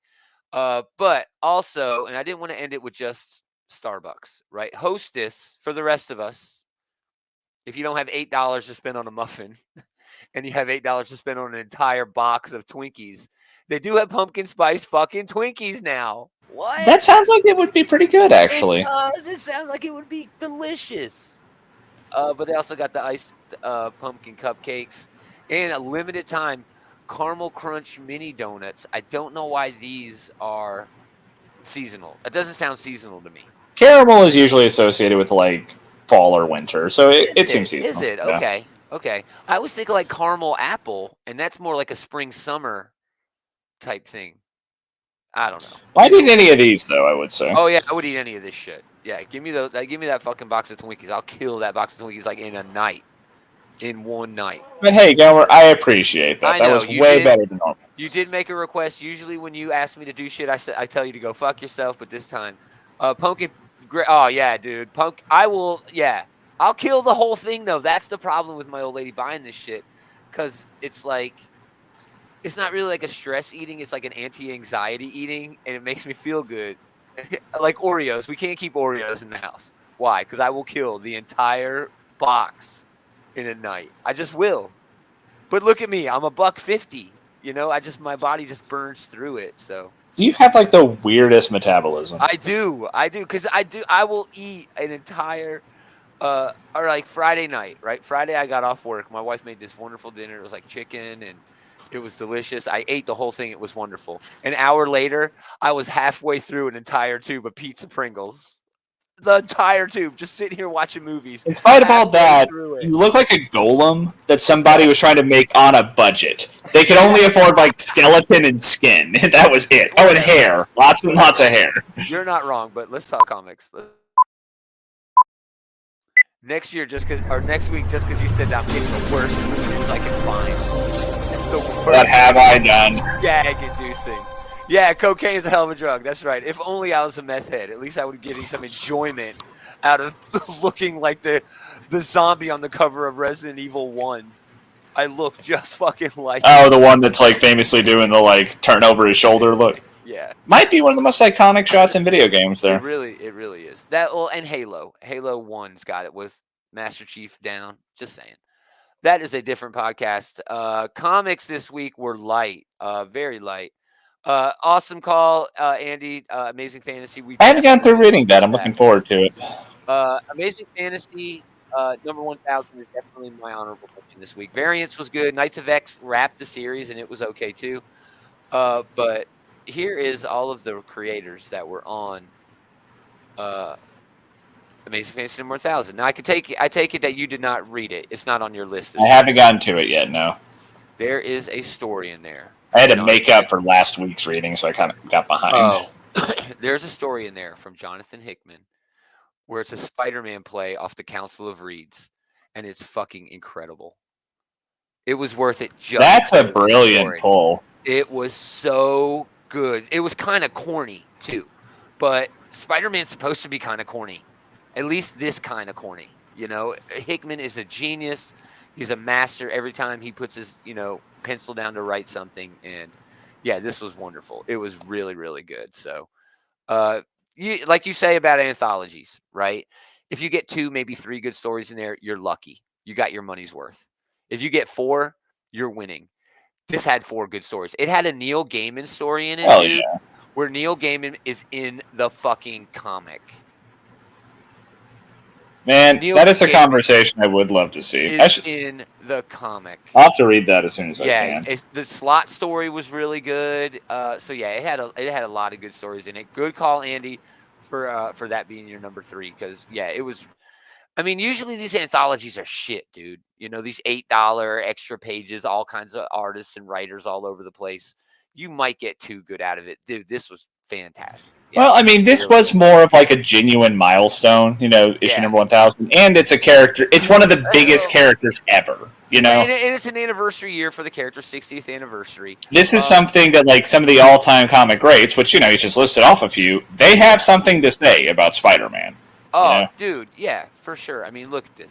But also, and I didn't want to end it with just Starbucks, right? Hostess for the rest of us. If you don't have $8 to spend on a muffin, and you have $8 to spend on an entire box of Twinkies, they do have pumpkin spice fucking Twinkies now. What? That sounds like it would be pretty good, It actually. does. It sounds like it would be delicious. But they also got the iced pumpkin cupcakes and a limited time caramel crunch mini donuts. I don't know why these are seasonal. It doesn't sound seasonal to me. Caramel is usually associated with, like, fall or winter, so Is it it? seems Is seasonal. it? Yeah. Okay. Okay. I always think like caramel apple, and that's more like a spring summer type thing. I don't know. Why didn't any of these, though, I would say? Oh yeah, I would eat any of this shit. Yeah, give me that fucking box of Twinkies. I'll kill that box of Twinkies like in a night, in one night. But hey, Gomer, I appreciate that. I That know was you way did. better than normal. You did make a request. Usually, when you ask me to do shit, I tell you to go fuck yourself. But this time, pumpkin. Oh yeah, dude. I will. Yeah, I'll kill the whole thing though. That's the problem with my old lady buying this shit, because it's like it's not really like a stress eating. It's like an anti-anxiety eating, and it makes me feel good. Like Oreos. We can't keep Oreos in the house. Why? Because I will kill the entire box in a night. I just will. But look at me. I'm a $1.50. My body just burns through it. So You have, like, the weirdest metabolism. I do. Because I will eat an entire or like Friday night, right? Friday I got off work. My wife made this wonderful dinner. It was like chicken and it was delicious. I ate the whole thing. It was wonderful. An hour later, I was halfway through an entire tube of pizza Pringles. The entire tube, just sitting here watching movies. In spite of all halfway that, through it. you look like a golem that somebody was trying to make on a budget. They could only afford, like, skeleton and skin. That was it. Oh, and hair. Lots and lots of hair. You're not wrong, but let's talk comics. Next year, next week, just because you said I'm getting the worst news I can find. The worst. What have I done? Gag-inducing. Yeah, cocaine is a hell of a drug. That's right. If only I was a meth head. At least I would be getting some enjoyment out of looking like the zombie on the cover of Resident Evil 1. I look just fucking like Oh, the one that's, like, famously doing the, like, turn over his shoulder look. Yeah. Might be one of the most iconic shots in video games there. It really is. That and Halo. Halo 1's got it with Master Chief down. Just saying. That is a different podcast. Comics this week were light. Very light. Awesome call, Andy. Amazing Fantasy. I haven't gone through reading that. I'm looking forward to it. Amazing Fantasy number 1000 is definitely my honorable mention this week. Variants was good. Knights of X wrapped the series, and it was okay too. But here is all of the creators that were on Amazing Fantasy number 1000. Now I take it that you did not read it. It's not on your list. I haven't gotten to it yet, no. There is a story in there. I had to make up for last week's reading, so I kind of got behind. Oh, there's a story in there from Jonathan Hickman where it's a Spider-Man play off the Council of Reeds, and it's fucking incredible. It was worth it. That's a brilliant pull. It was so good. It was kind of corny too, but Spider-Man's supposed to be kind of corny. At least this kind of corny. Hickman is a genius. He's a master every time he puts his, pencil down to write something. And yeah, this was wonderful. It was really, really good. So, like you say about anthologies, right? If you get 2, maybe 3 good stories in there, you're lucky. You got your money's worth. If you get 4, you're winning. This had 4 good stories. It had a Neil Gaiman story in it, dude, where Neil Gaiman is in the fucking comic. Man, Neil that is a Gaiman conversation I would love to see. is in the comic. I'll have to read that as soon as I Yeah, can. the slot story was really good. So yeah, it had a lot of good stories in it. Good call, Andy, for that being your number 3, because yeah, it was. I mean, usually these anthologies are shit, dude. These $8 extra pages, all kinds of artists and writers all over the place. You might get too good out of it, dude. This was fantastic. Yeah, Well, I mean, this really was good. more of like a genuine milestone, issue Yeah, number 1000. And it's a character, it's one of the biggest oh, characters ever, and it's an anniversary year for the character's 60th anniversary. This is something that, like, some of the all-time comic greats, which, you just listed off a few, they have something to say about Spider-Man. Oh, dude, yeah, for sure. I mean, look at this.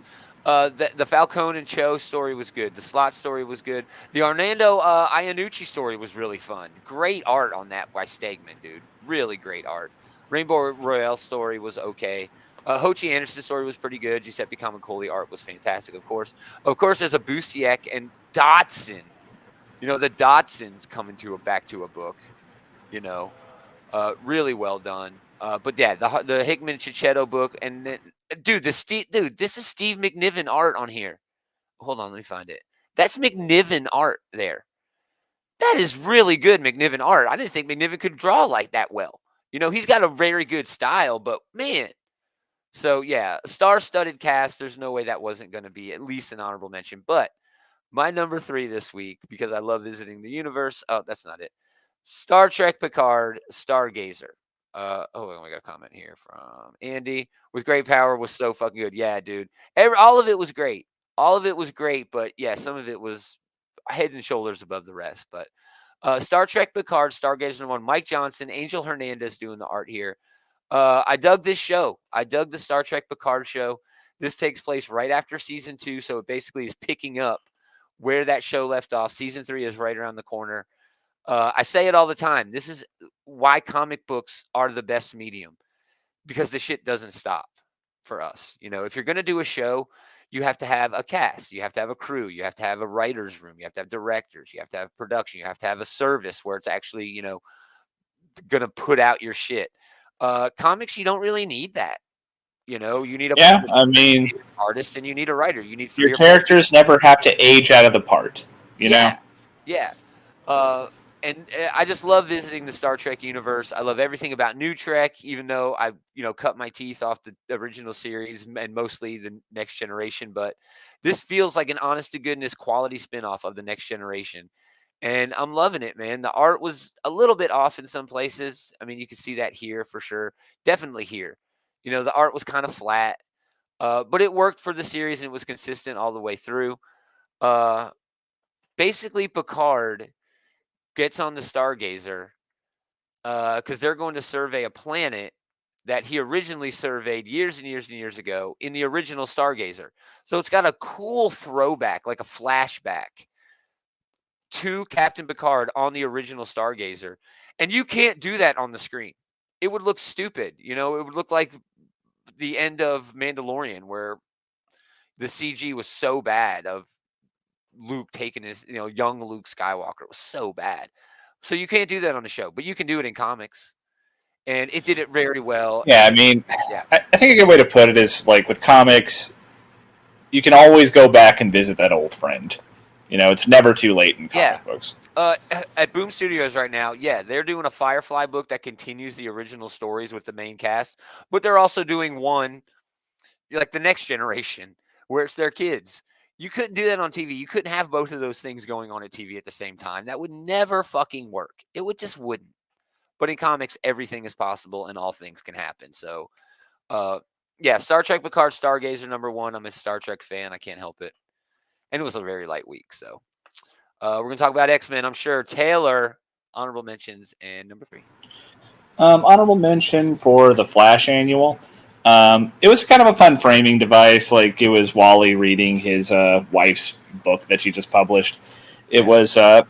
The Falcone and Cho story was good. The Slot story was good. The Orlando Iannucci story was really fun. Great art on that by Stegman, dude. Really great art. Rainbow Royale story was okay. Hochi Anderson story was pretty good. Giuseppe Camuncoli art was fantastic, of course. Of course, there's a Busiek and Dotson. The Dotsons coming back to a book. Really well done. But yeah, the Hickman Chichetto book, and then, dude, this is Steve McNiven art on here. Hold on, let me find it. That's McNiven art there. That is really good McNiven art. I didn't think McNiven could draw like that well. He's got a very good style, but man. So yeah, star-studded cast. There's no way that wasn't going to be at least an honorable mention. But my number 3 this week, because I love visiting the universe. Oh, that's not it. Star Trek Picard, Stargazer. I got a comment here from Andy. With great power was so fucking good. Yeah, dude. All of it was great. All of it was great, but yeah, some of it was head and shoulders above the rest. But Star Trek Picard, Stargazer #1, Mike Johnson, Angel Hernandez doing the art here. I dug this show. I dug the Star Trek Picard show. This takes place right after season 2, so it basically is picking up where that show left off. Season 3 is right around the corner. I say it all the time. This is why comic books are the best medium, because the shit doesn't stop for us. If you're going to do a show, you have to have a cast, you have to have a crew, you have to have a writer's room, you have to have directors, you have to have production, you have to have a service where it's actually, going to put out your shit. Comics, you don't really need that. You need an artist and you need a writer. You need 3 your or 4 characters never have to age out of the part, Yeah. And I just love visiting the Star Trek universe. I love everything about New Trek, even though I, cut my teeth off the original series and mostly the Next Generation. But this feels like an honest to goodness quality spinoff of the Next Generation. And I'm loving it, man. The art was a little bit off in some places. I mean, you can see that here for sure. Definitely here. The art was kind of flat, but it worked for the series and it was consistent all the way through. Basically, Picard gets on the Stargazer because they're going to survey a planet that he originally surveyed years and years and years ago in the original Stargazer. So it's got a cool throwback, like a flashback to Captain Picard on the original Stargazer. And you can't do that on the screen. It would look stupid. It would look like the end of Mandalorian, where the CG was so bad of Luke taking his, young Luke Skywalker. It was so bad. So you can't do that on the show, but you can do it in comics. And it did it very well. Yeah, and, I mean, yeah. I think a good way to put it is, like, with comics, you can always go back and visit that old friend. It's never too late in comic books. At Boom Studios right now, they're doing a Firefly book that continues the original stories with the main cast, but they're also doing one, like the Next Generation, where it's their kids. You couldn't do that on TV. You couldn't have both of those things going on at TV at the same time. That would never fucking work. It just wouldn't. But in comics, everything is possible and all things can happen. So, Star Trek Picard, Stargazer #1. I'm a Star Trek fan. I can't help it. And it was a very light week. So, we're going to talk about X-Men, I'm sure. Taylor, honorable mentions, and number 3. Honorable mention for the Flash annual. It was kind of a fun framing device. Like, it was Wally reading his wife's book that she just published. It was a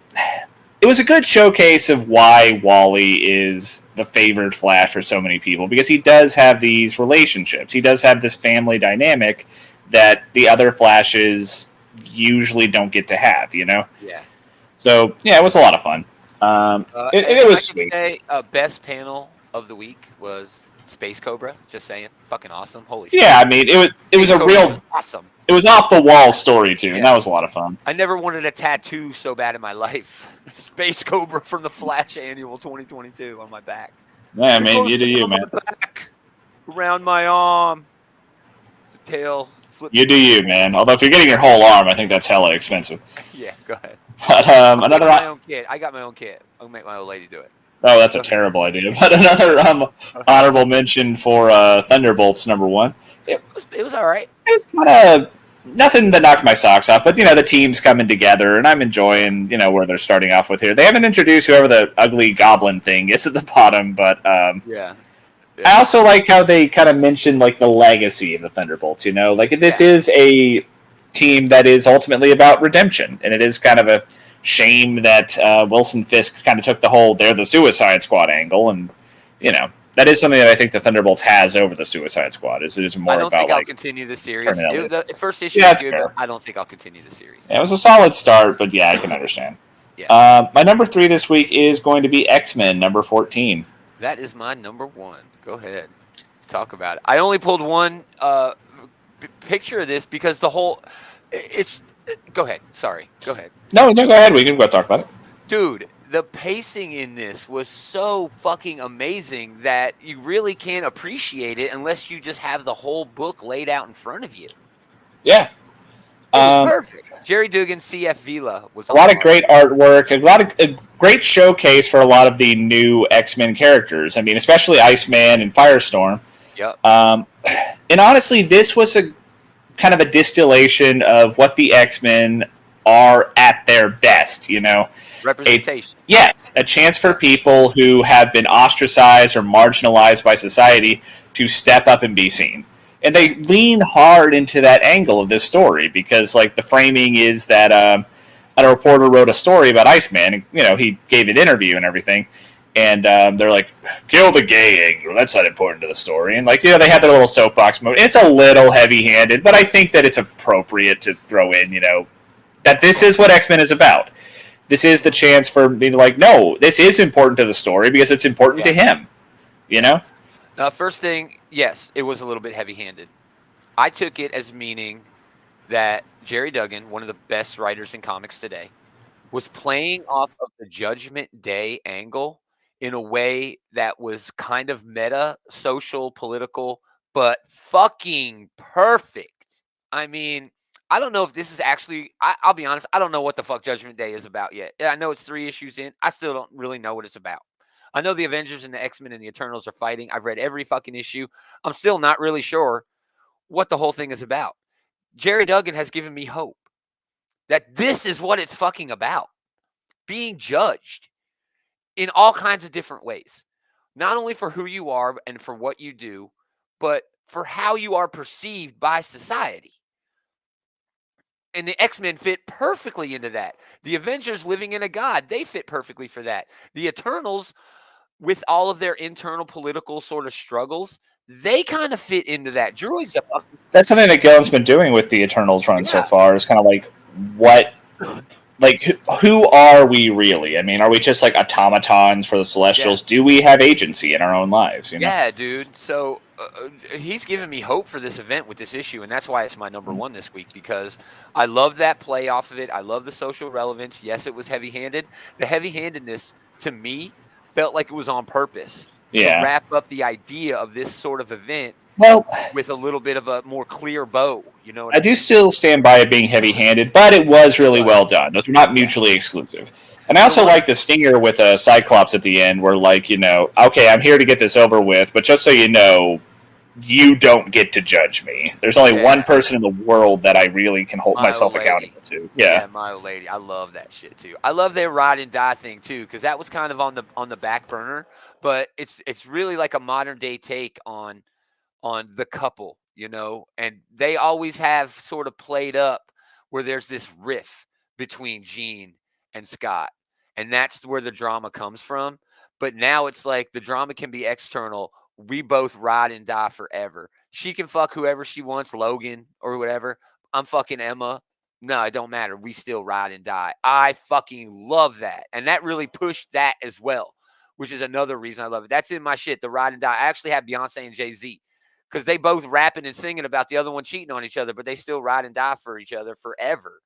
good showcase of why Wally is the favored Flash for so many people, because he does have these relationships. He does have this family dynamic that the other Flashes usually don't get to have, Yeah. So, yeah, it was a lot of fun. It And I was can sweet. say best panel of the week was Space Cobra. Just saying, fucking awesome. Holy Yeah, shit, I mean, it was Space a Cobra was real, awesome. it was off the wall story too, and Yeah, that was a lot of fun. I never wanted a tattoo so bad in my life. Space Cobra from the Flash Annual 2022 on my back. Yeah, I It mean, goes you do you, down man. my back, around my arm. The tail flips You do around the you, corner. man. Although if you're getting your whole arm, I think that's hella expensive. Yeah, go ahead. But I'm another. getting my own kit. I got my own kit. I'll make my old lady do it. Oh, that's a Go ahead. terrible idea. But another Go ahead. honorable mention for Thunderbolts #1. It was all right. It was kind of nothing that knocked my socks off, but the team's coming together, and I'm enjoying where they're starting off with here. They haven't introduced whoever the ugly goblin thing is at the bottom, but Yeah, I yeah, also like how they kind of mentioned like the legacy of the Thunderbolts. Like this yeah. is a team that is ultimately about redemption, and it is kind of a shame that Wilson Fisk kind of took the whole "they're the Suicide Squad" angle, and that is something that I think the Thunderbolts has over the Suicide Squad. Is it is I more don't about think I'll like continue the series. turning Elliot. The first issue Yeah, was that's good, but fair. I don't think I'll continue the series. Yeah, it was a solid start, but yeah, I can understand. Yeah, My number 3 this week is going to be X-Men #14. that is my number one. Go ahead, talk about it. I only pulled one picture of this because the whole it's. Go ahead. Sorry. Go ahead. No, go ahead. We can go talk about it. Dude, the pacing in this was so fucking amazing that you really can't appreciate it unless you just have the whole book laid out in front of you. Yeah. It was Um, perfect. Jerry Dugan, C.F. Vila was a on lot the of art. great artwork, a great showcase for a lot of the new X-Men characters. I mean, especially Iceman and Firestorm. Yep. And honestly, this was a kind of a distillation of what the X-Men are at their best. Representation. A chance for people who have been ostracized or marginalized by society to step up and be seen. And they lean hard into that angle of this story because, like, the framing is that a reporter wrote a story about Iceman. And, he gave an interview and everything, and they're like, "Kill the gay angle. That's not important to the story." And like, they had their little soapbox moment. It's a little heavy-handed, but I think that it's appropriate to throw in, that this is what X-Men is about. This is the chance for me to like, no, this is important to the story because it's important to him. First thing, yes, it was a little bit heavy-handed. I took it as meaning that Jerry Duggan, one of the best writers in comics today, was playing off of the Judgment Day angle in a way that was kind of meta, social, political, but fucking perfect. I mean, I don't know if this is actually, I'll be honest, I don't know what the fuck Judgment Day is about yet. I know it's 3 issues in. I still don't really know what it's about. I know the Avengers and the X-Men and the Eternals are fighting. I've read every fucking issue. I'm still not really sure what the whole thing is about. Jerry Duggan has given me hope that this is what it's fucking about. Being judged in all kinds of different ways, not only for who you are and for what you do, but for how you are perceived by society. And the X-Men fit perfectly into that. The Avengers living in a god, they fit perfectly for that. The Eternals, with all of their internal political sort of struggles, they kind of fit into that. Druid's a fucking That's something that Gillen's been doing with the Eternals run so far. Is kind of like what, like who are we really? I mean, are we just like automatons for the Celestials? Do we have agency in our own lives? Yeah, dude. So he's given me hope for this event with this issue, and that's why it's my number one this week, because I love that play off of it. I love the social relevance. Yes, it was heavy-handed. The heavy-handedness, to me, felt like it was on purpose to wrap up the idea of this sort of event with a little bit of a more clear bow. You know what I do still stand by it being heavy-handed, but it was really well done. Those were not mutually exclusive. And I also like the stinger with a Cyclops at the end where, like, okay, I'm here to get this over with, but just so you know, you don't get to judge me. There's only one person in the world that I really can hold myself accountable to. Yeah, my old lady. I love that shit too. I love their ride and die thing too, because that was kind of on the back burner, but it's really like a modern day take on the couple, and they always have sort of played up where there's this riff between Jean and Scott, and that's where the drama comes from. But now it's like the drama can be external. We both ride and die forever. She can fuck whoever she wants, Logan or whatever. I'm fucking Emma. No, it don't matter. We still ride and die. I fucking love that. And that really pushed that as well, which is another reason I love it. That's in my shit, the ride and die. I actually have Beyonce and Jay-Z because they both rapping and singing about the other one cheating on each other, but they still ride and die for each other forever.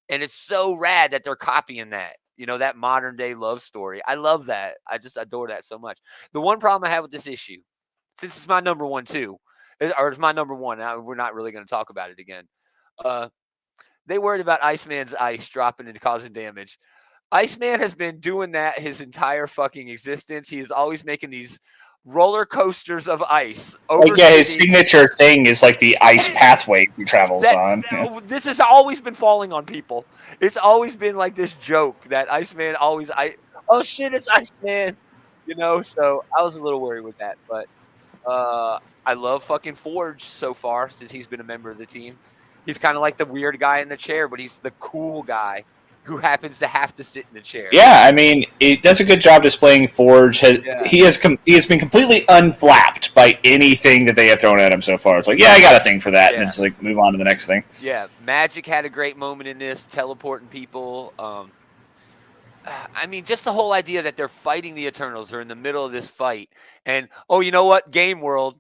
And it's so rad that they're copying that, that modern day love story. I love that. I just adore that so much. The one problem I have with this issue, since it's my number one too, or it's my number one, we're not really going to talk about it again. Uh, they worried about Iceman's ice dropping and causing damage. Iceman has been doing that his entire fucking existence. He is always making these roller coasters of ice over Like, yeah, his cities. signature thing is like the ice pathway he travels on. This has always been falling on people. It's always been like this joke that Iceman always oh shit, it's Iceman. So I was a little worried with that, but I love fucking Forge so far since he's been a member of the team. He's kind of like the weird guy in the chair, but he's the cool guy who happens to have to sit in the chair. Yeah, I mean, it does a good job displaying Forge. He has been completely unflapped by anything that they have thrown at him so far. It's like, yeah, I got a thing for that, and it's like move on to the next thing. Yeah, Magic had a great moment in this, teleporting people. I mean, just the whole idea that they're fighting the Eternals. They're in the middle of this fight, and you know what? Game World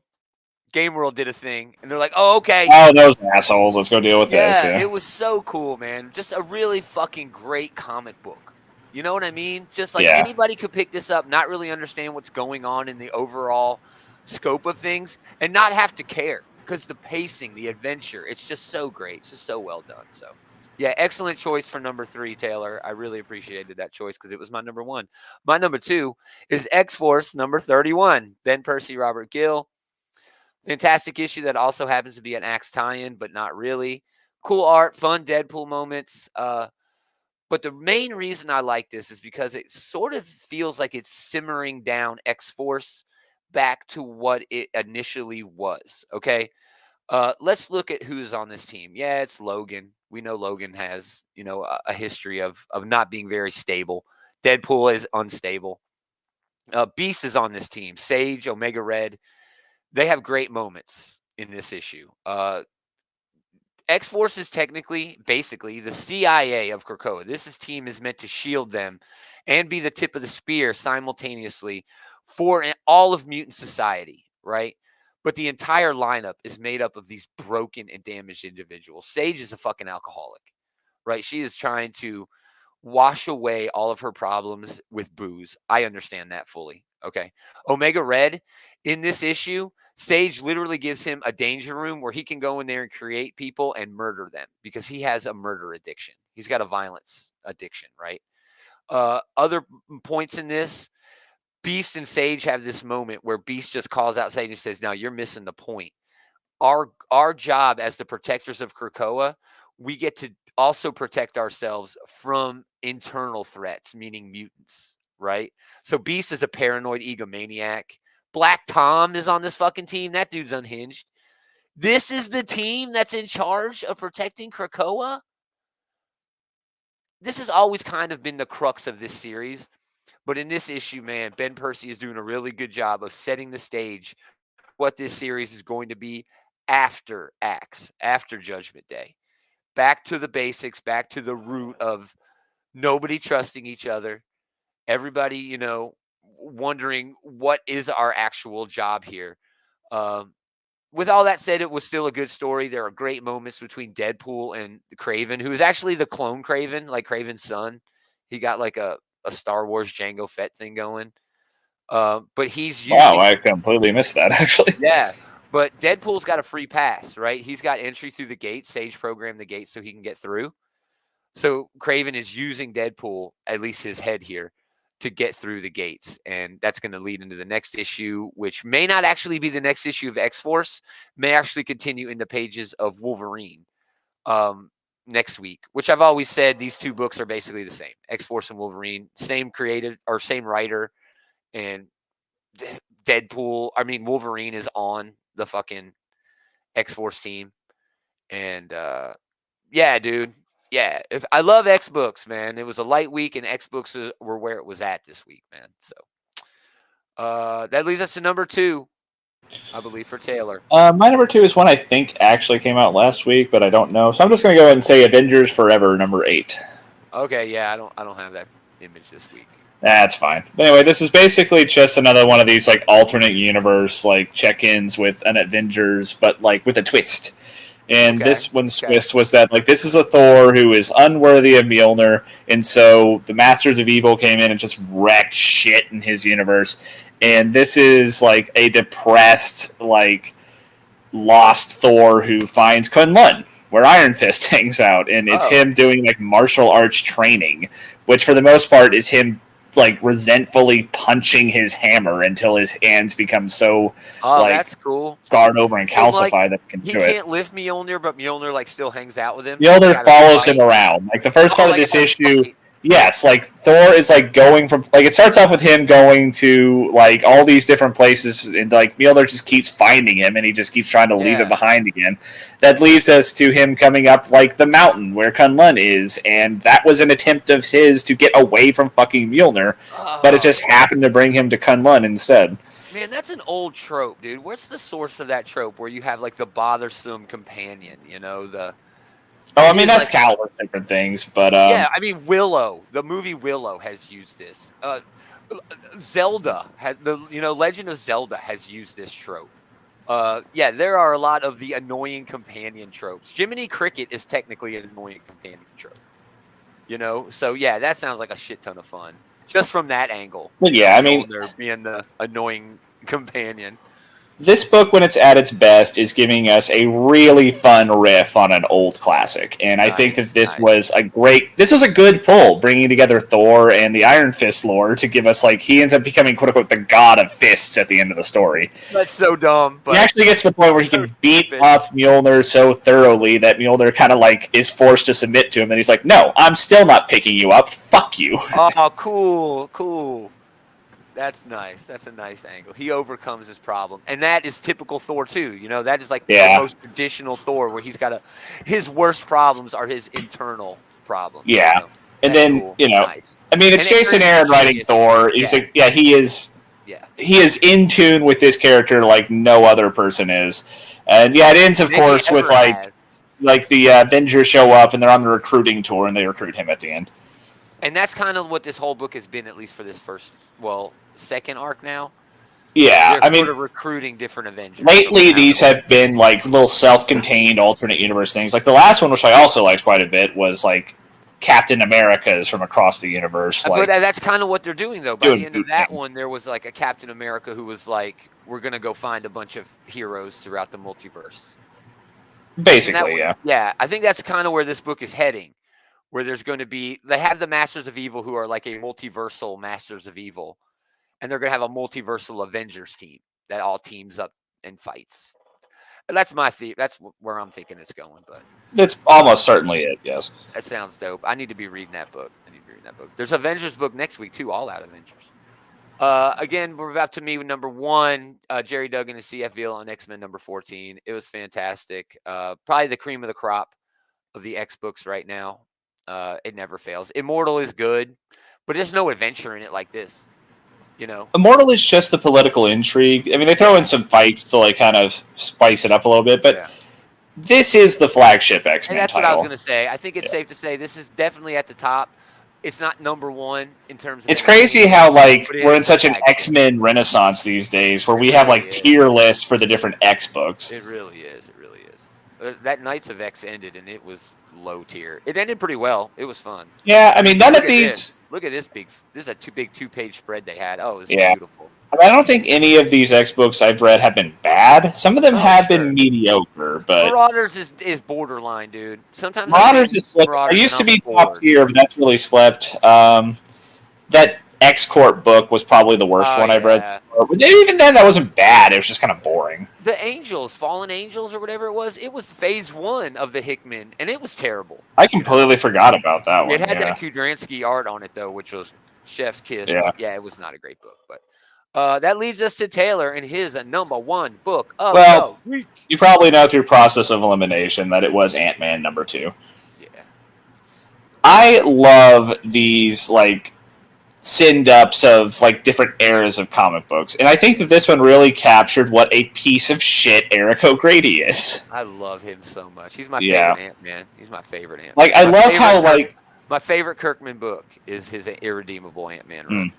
did a thing, and they're like, "Oh, okay." Oh, those assholes! Let's go deal with this. Yeah, it was so cool, man. Just a really fucking great comic book. You know what I mean? Just like anybody could pick this up, not really understand what's going on in the overall scope of things, and not have to care because the pacing, the adventure, it's just so great. It's just so well done. So, yeah, excellent choice for number 3, Taylor. I really appreciated that choice because it was my number 1. My number 2 is X-Force number 31, Ben Percy, Robert Gill. Fantastic issue that also happens to be an Axe tie-in, but not really. Cool art, fun Deadpool moments. But the main reason I like this is because it sort of feels like it's simmering down X-Force back to what it initially was. Okay. Let's look at who's on this team. Yeah, it's Logan. We know Logan has, a history of not being very stable. Deadpool is unstable. Beast is on this team. Sage, Omega Red. They have great moments in this issue. X-Force is basically the CIA of Krakoa. This team is meant to shield them and be the tip of the spear simultaneously for all of mutant society, right? But the entire lineup is made up of these broken and damaged individuals. Sage is a fucking alcoholic, right? She is trying to wash away all of her problems with booze. I understand that fully. Okay. Omega Red, in this issue, Sage literally gives him a danger room where he can go in there and create people and murder them because he has a murder addiction. He's got a violence addiction, right? Other points in this, Beast and Sage have this moment where Beast just calls out Sage and says, "Now you're missing the point. Our job as the protectors of Krakoa, we get to also protect ourselves from internal threats, meaning mutants, right?" So Beast is a paranoid egomaniac. Black Tom is on this fucking team. That dude's unhinged. This is the team that's in charge of protecting Krakoa. This has always kind of been the crux of this series. But in this issue, man, Ben Percy is doing a really good job of setting the stage for what this series is going to be after Axe, after Judgment Day. Back to the basics, back to the root of nobody trusting each other. Everybody, wondering what is our actual job here. With all that said, it was still a good story. There are great moments between Deadpool and Kraven, who is actually the clone Kraven, like Kraven's son. He got like a Star Wars Jango Fett thing going. But he's using. Wow, I completely missed that actually. Yeah, but Deadpool's got a free pass, right? He's got entry through the gate. Sage programmed the gate so he can get through. So Kraven is using Deadpool, at least his head here, to get through the gates. And that's going to lead into the next issue, which may not actually be the next issue of X-Force, may actually continue in the pages of Wolverine next week, which I've always said these two books are basically the same. X-Force and Wolverine, same creative or same writer, and Wolverine is on the fucking X-Force team. And yeah, dude. Yeah, if I love X books, man. It was a light week, and X books were where it was at this week, man. So that leads us to number 2. I believe, for Taylor. My number 2 is one I think actually came out last week, but I don't know. So I'm just going to go ahead and say Avengers Forever, number 8. Okay, yeah, I don't have that image this week. That's fine. But anyway, this is basically just another one of these like alternate universe like check-ins with an Avengers, but like with a twist. And this one's twist was that like this is a Thor who is unworthy of Mjolnir, and so the Masters of Evil came in and just wrecked shit in his universe. And this is like a depressed, like lost Thor who finds Kunlun, where Iron Fist hangs out, and it's him doing like martial arts training, which for the most part is him like resentfully punching his hammer until his hands become so that's cool, scarred over and calcified that he can't lift Mjolnir, but Mjolnir like still hangs out with him. Mjolnir follows him around. Like the first part of this issue, yes, like Thor is like going from like it starts off with him going to like all these different places, and like Mjolnir just keeps finding him, and he just keeps trying to leave it behind again. That leads us to him coming up like the mountain where Kunlun is, and that was an attempt of his to get away from fucking Mjolnir, but it just happened to bring him to Kunlun instead. Man, that's an old trope, dude. What's the source of that trope where you have like the bothersome companion, you know, the Oh, I mean, that's countless different things, but yeah, I mean, Willow, the movie Willow has used this. Zelda had Legend of Zelda has used this trope. Yeah, there are a lot of the annoying companion tropes. Jiminy Cricket is technically an annoying companion trope. You know, so yeah, that sounds like a shit ton of fun just from that angle. But yeah, I mean, there being the annoying companion. This book, when it's at its best, is giving us a really fun riff on an old classic, and I think that this was a good pull, bringing together Thor and the Iron Fist lore to give us, like, he ends up becoming, quote-unquote, the god of fists at the end of the story. That's so dumb. But he actually gets to the point where he can beat up Mjolnir so thoroughly that Mjolnir kind of, like, is forced to submit to him, and he's like, no, I'm still not picking you up, fuck you. Oh, cool. That's nice. That's a nice angle. He overcomes his problem. And that is typical Thor, too. You know, that is like the most traditional Thor, where he's got his worst problems are his internal problems. Yeah. You know? And then, cool. Nice. I mean, it's Jason Aaron writing Thor. He's like, he is in tune with this character like no other person is. And yeah, it ends, of course, with like the Avengers show up and they're on the recruiting tour and they recruit him at the end. And that's kind of what this whole book has been, at least for this second arc now. Yeah, I mean, sort of recruiting different Avengers. Lately, these have been like little self-contained alternate universe things. Like the last one, which I also liked quite a bit, was like Captain America's from across the universe. But that's kind of what they're doing, though. By the end of that one, there was like a Captain America who was like, "We're gonna go find a bunch of heroes throughout the multiverse." Basically, yeah. Yeah, I think that's kind of where this book is heading. Where there's going to be, they have the Masters of Evil who are like a multiversal Masters of Evil. And they're going to have a multiversal Avengers team that all teams up and fights. And that's my theory. That's where I'm thinking it's going. But that's almost certainly it, yes. That sounds dope. I need to be reading that book. There's an Avengers book next week, too. All Out Avengers. Again, we're about to meet with number 1, Jerry Duggan and CF Veal on X-Men number 14. It was fantastic. Probably the cream of the crop of the X books right now. It never fails. Immortal is good, but there's no adventure in it like this. You know, Immortal is just the political intrigue. I mean, they throw in some fights to like kind of spice it up a little bit, but this is the flagship X-Men that's title. What I was going to say. I think it's safe to say this is definitely at the top. It's not number 1 in terms of. It's crazy how like we're in such an X-Men renaissance these days, where we have like tier lists for the different X books. It really is. That Knights of X ended, and it was low tier. It ended pretty well. It was fun. Yeah, I mean, none of these. Look at this big. This is a big 2-page spread they had. Oh, it was beautiful. I mean, I don't think any of these X books I've read have been bad. Some of them have been mediocre, but Marauders is borderline, dude. Sometimes Marauders is slipped. I used to be top tier, but that's really slipped. That X-Corp book was probably the worst one I've read. But even then, that wasn't bad. It was just kind of boring. The Angels, Fallen Angels, or whatever it was phase 1 of the Hickman, and it was terrible. I completely forgot about that one. It had that Kudransky art on it, though, which was chef's kiss. Yeah, it was not a great book. But that leads us to Taylor and his number 1 book of the week. You probably know through process of elimination that it was Ant-Man number 2. Yeah. I love these, like, send-ups of like different eras of comic books, and I think that this one really captured what a piece of shit Eric O'Grady is. I love him so much. He's my Yeah, favorite Ant-Man. He's my favorite Ant-Man. like I love how like. My favorite Kirkman book is his Irredeemable Ant-Man run.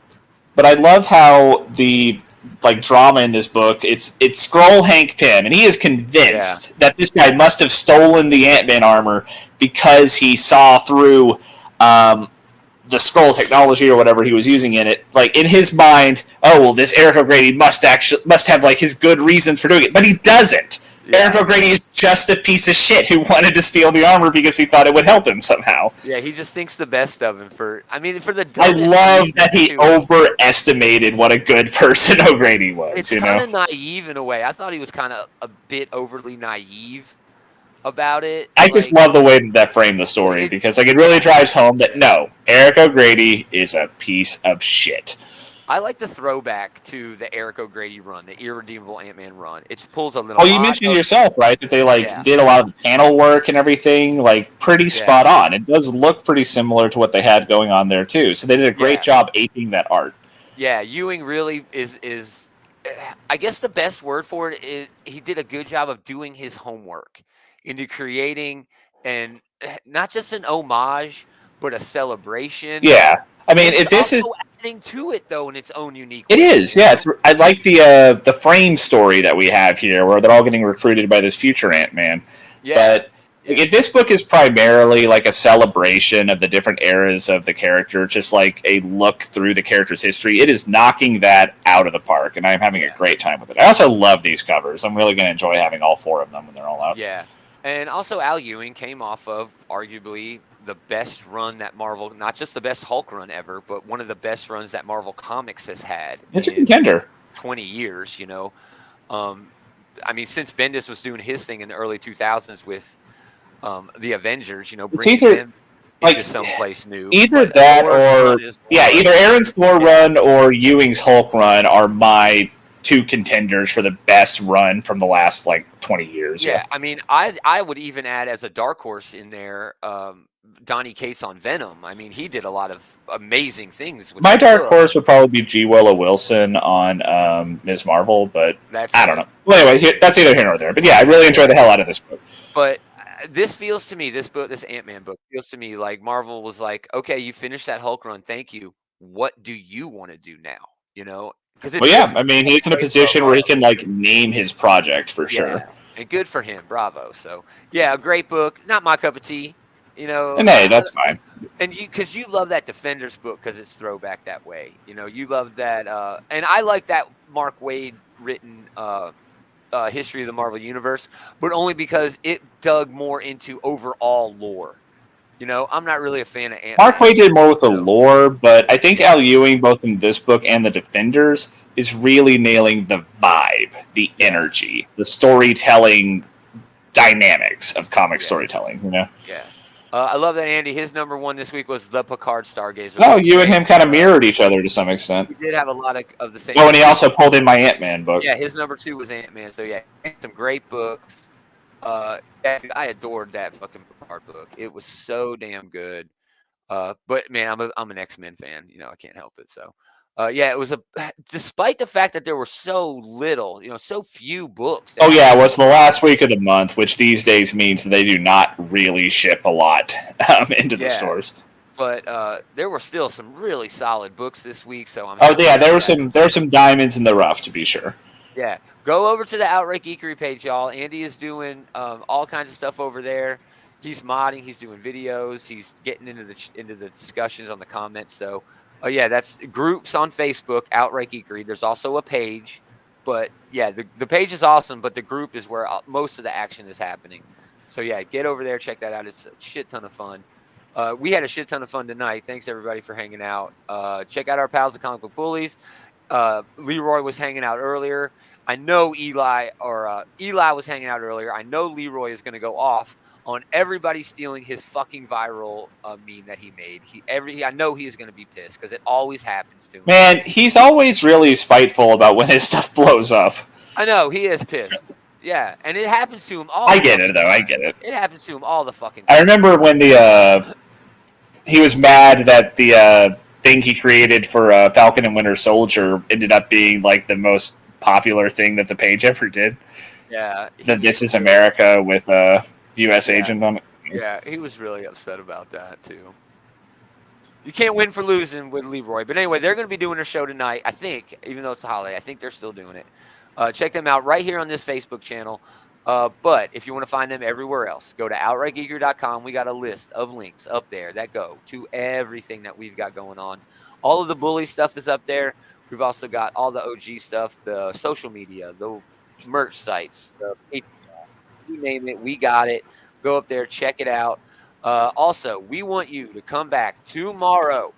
But I love how the like drama in this book, it's Skrull Hank Pym, and he is convinced that this guy must have stolen the Ant-Man armor because he saw through the Skrull technology or whatever he was using in it. Like in his mind, oh well, this Eric O'Grady must have like his good reasons for doing it, but he doesn't. Yeah. Eric O'Grady is just a piece of shit who wanted to steal the armor because he thought it would help him somehow. Yeah, he just thinks the best of him for the. I love that he overestimated what a good person O'Grady was. It's kind of naive in a way. I thought he was kind of a bit overly naive about it. I just love the way that framed the story because like it really drives home that no, Eric O'Grady is a piece of shit. I like the throwback to the Eric O'Grady run, the Irredeemable Ant-Man run. It pulls a little. Oh, you mentioned yourself, right? That they did a lot of the panel work and everything, like pretty spot on. It does look pretty similar to what they had going on there too. So they did a great job aping that art. Yeah, Ewing really is. I guess the best word for it is he did a good job of doing his homework into creating and not just an homage, but a celebration. Yeah. I mean, if this is adding to it though in its own unique way. It is, yeah. I like the frame story that we have here, where they're all getting recruited by this future Ant-Man. Yeah. But if this book is primarily like a celebration of the different eras of the character, just like a look through the character's history, it is knocking that out of the park, and I'm having a great time with it. I also love these covers. I'm really going to enjoy having all four of them when they're all out. Yeah, and also Al Ewing came off of arguably the best run that Marvel, not just the best Hulk run ever, but one of the best runs that Marvel Comics has had. It's a contender. 20 years, you know. I mean, since Bendis was doing his thing in the early 2000s with the Avengers, you know, bringing them into someplace new. Either that or either Aaron's Thor run or Ewing's Hulk run are my two contenders for the best run from the last 20 years. Yeah, I mean, I would even add as a dark horse in there, Donny Cates on Venom. I mean, he did a lot of amazing things. With my dark horse would probably be G. Willow Wilson on Ms. Marvel, but I don't know. Well, anyway, that's either here or there. But yeah, I really enjoyed the hell out of this book. But this feels to me, this Ant-Man book feels to me like Marvel was like, okay, you finished that Hulk run, thank you. What do you want to do now? You know? I mean, he's in a position where he can name his project for sure. And good for him, bravo. So yeah, a great book. Not my cup of tea, you know. And hey, that's fine. And because you love that Defenders book because it's throwback that way. You know, you love that, and I like that Mark Waid written history of the Marvel Universe, but only because it dug more into overall lore. You know, I'm not really a fan of Ant-Man. Mark Waid did more with the lore, but I think Al Ewing, both in this book and the Defenders, is really nailing the vibe, the energy, the storytelling dynamics of comic storytelling, you know? Yeah. I love that, Andy. His number one this week was the Picard Stargazer. Oh, you and him kind of mirrored each other to some extent. We did have a lot of the same. Oh, and he also pulled in my Ant-Man book. Yeah, his number two was Ant-Man. So, yeah, some great books. I adored that fucking Picard book. It was so damn good. But man, I'm an X-Men fan. You know, I can't help it. So, yeah, it was despite the fact that there were so little, you know, so few books. Oh yeah, well, it's the last week of the month, which these days means that they do not really ship a lot into the stores. But there were still some really solid books this week. So there were some diamonds in the rough, to be sure. Yeah, go over to the Outright Geekery page, y'all. Andy is doing all kinds of stuff over there. He's modding, he's doing videos, he's getting into the discussions on the comments. So, yeah, that's groups on Facebook, Outright Geekery. There's also a page, but yeah, the page is awesome, but the group is where most of the action is happening. So yeah, get over there, check that out. It's a shit ton of fun. We had a shit ton of fun tonight. Thanks everybody for hanging out. Check out our pals, the Comic Book Bullies. Leroy was hanging out earlier. I know Eli was hanging out earlier. I know Leroy is going to go off on everybody stealing his fucking viral meme that he made. I know he is going to be pissed because it always happens to him. Man, he's always really spiteful about when his stuff blows up. I know, he is pissed. Yeah, and it happens to him all I get it, though. I get it. It happens to him all the fucking time. I remember when he was mad that the thing he created for Falcon and Winter Soldier ended up being like the most popular thing that the page ever did. Yeah. The This Is America with a U.S. agent on it. Yeah, he was really upset about that too. You can't win for losing with Leroy. But anyway, they're going to be doing their show tonight, I think, even though it's a holiday. I think they're still doing it. Check them out right here on this Facebook channel. But if you want to find them everywhere else, go to outrightgeeker.com. We got a list of links up there that go to everything that we've got going on. All of the bully stuff is up there. We've also got all the OG stuff, the social media, the merch sites, the Patreon. You name it, we got it. Go up there, check it out. Also, we want you to come back tomorrow.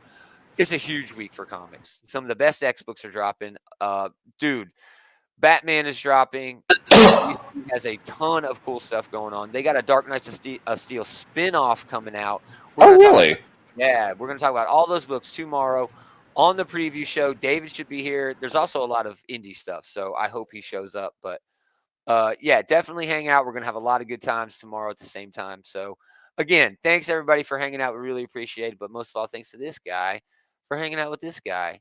It's a huge week for comics. Some of the best X books are dropping. Dude, Batman is dropping. DC has a ton of cool stuff going on. They got a Dark Knights of Steel spin-off coming out. Really? We're going to talk about all those books tomorrow on the preview show. David should be here. There's also a lot of indie stuff, so I hope he shows up. But definitely hang out. We're going to have a lot of good times tomorrow at the same time. So, again, thanks everybody for hanging out. We really appreciate it. But most of all, thanks to this guy for hanging out with this guy.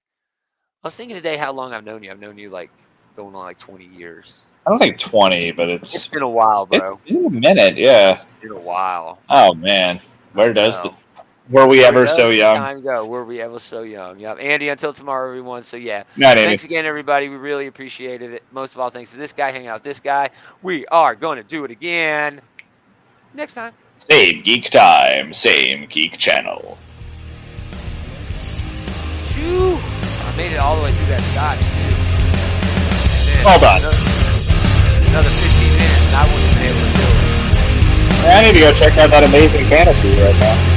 I was thinking today how long I've known you. I've known you like going on like 20 years. I don't think 20, but it's been a while, bro. It's been a minute, yeah. It's been a while. Oh man, were we ever so young? Time go. Were we ever so young? Yep. Andy, until tomorrow, everyone. So yeah. Not thanks again, everybody. We really appreciated it. Most of all, thanks to this guy hanging out with this guy. We are going to do it again next time. Same geek time, same geek channel. Phew. I made it all the way through that scotch, too. Hold on. Another 15 minutes, and I wouldn't have been able to do it. I need to go check out that Amazing Fantasy right now.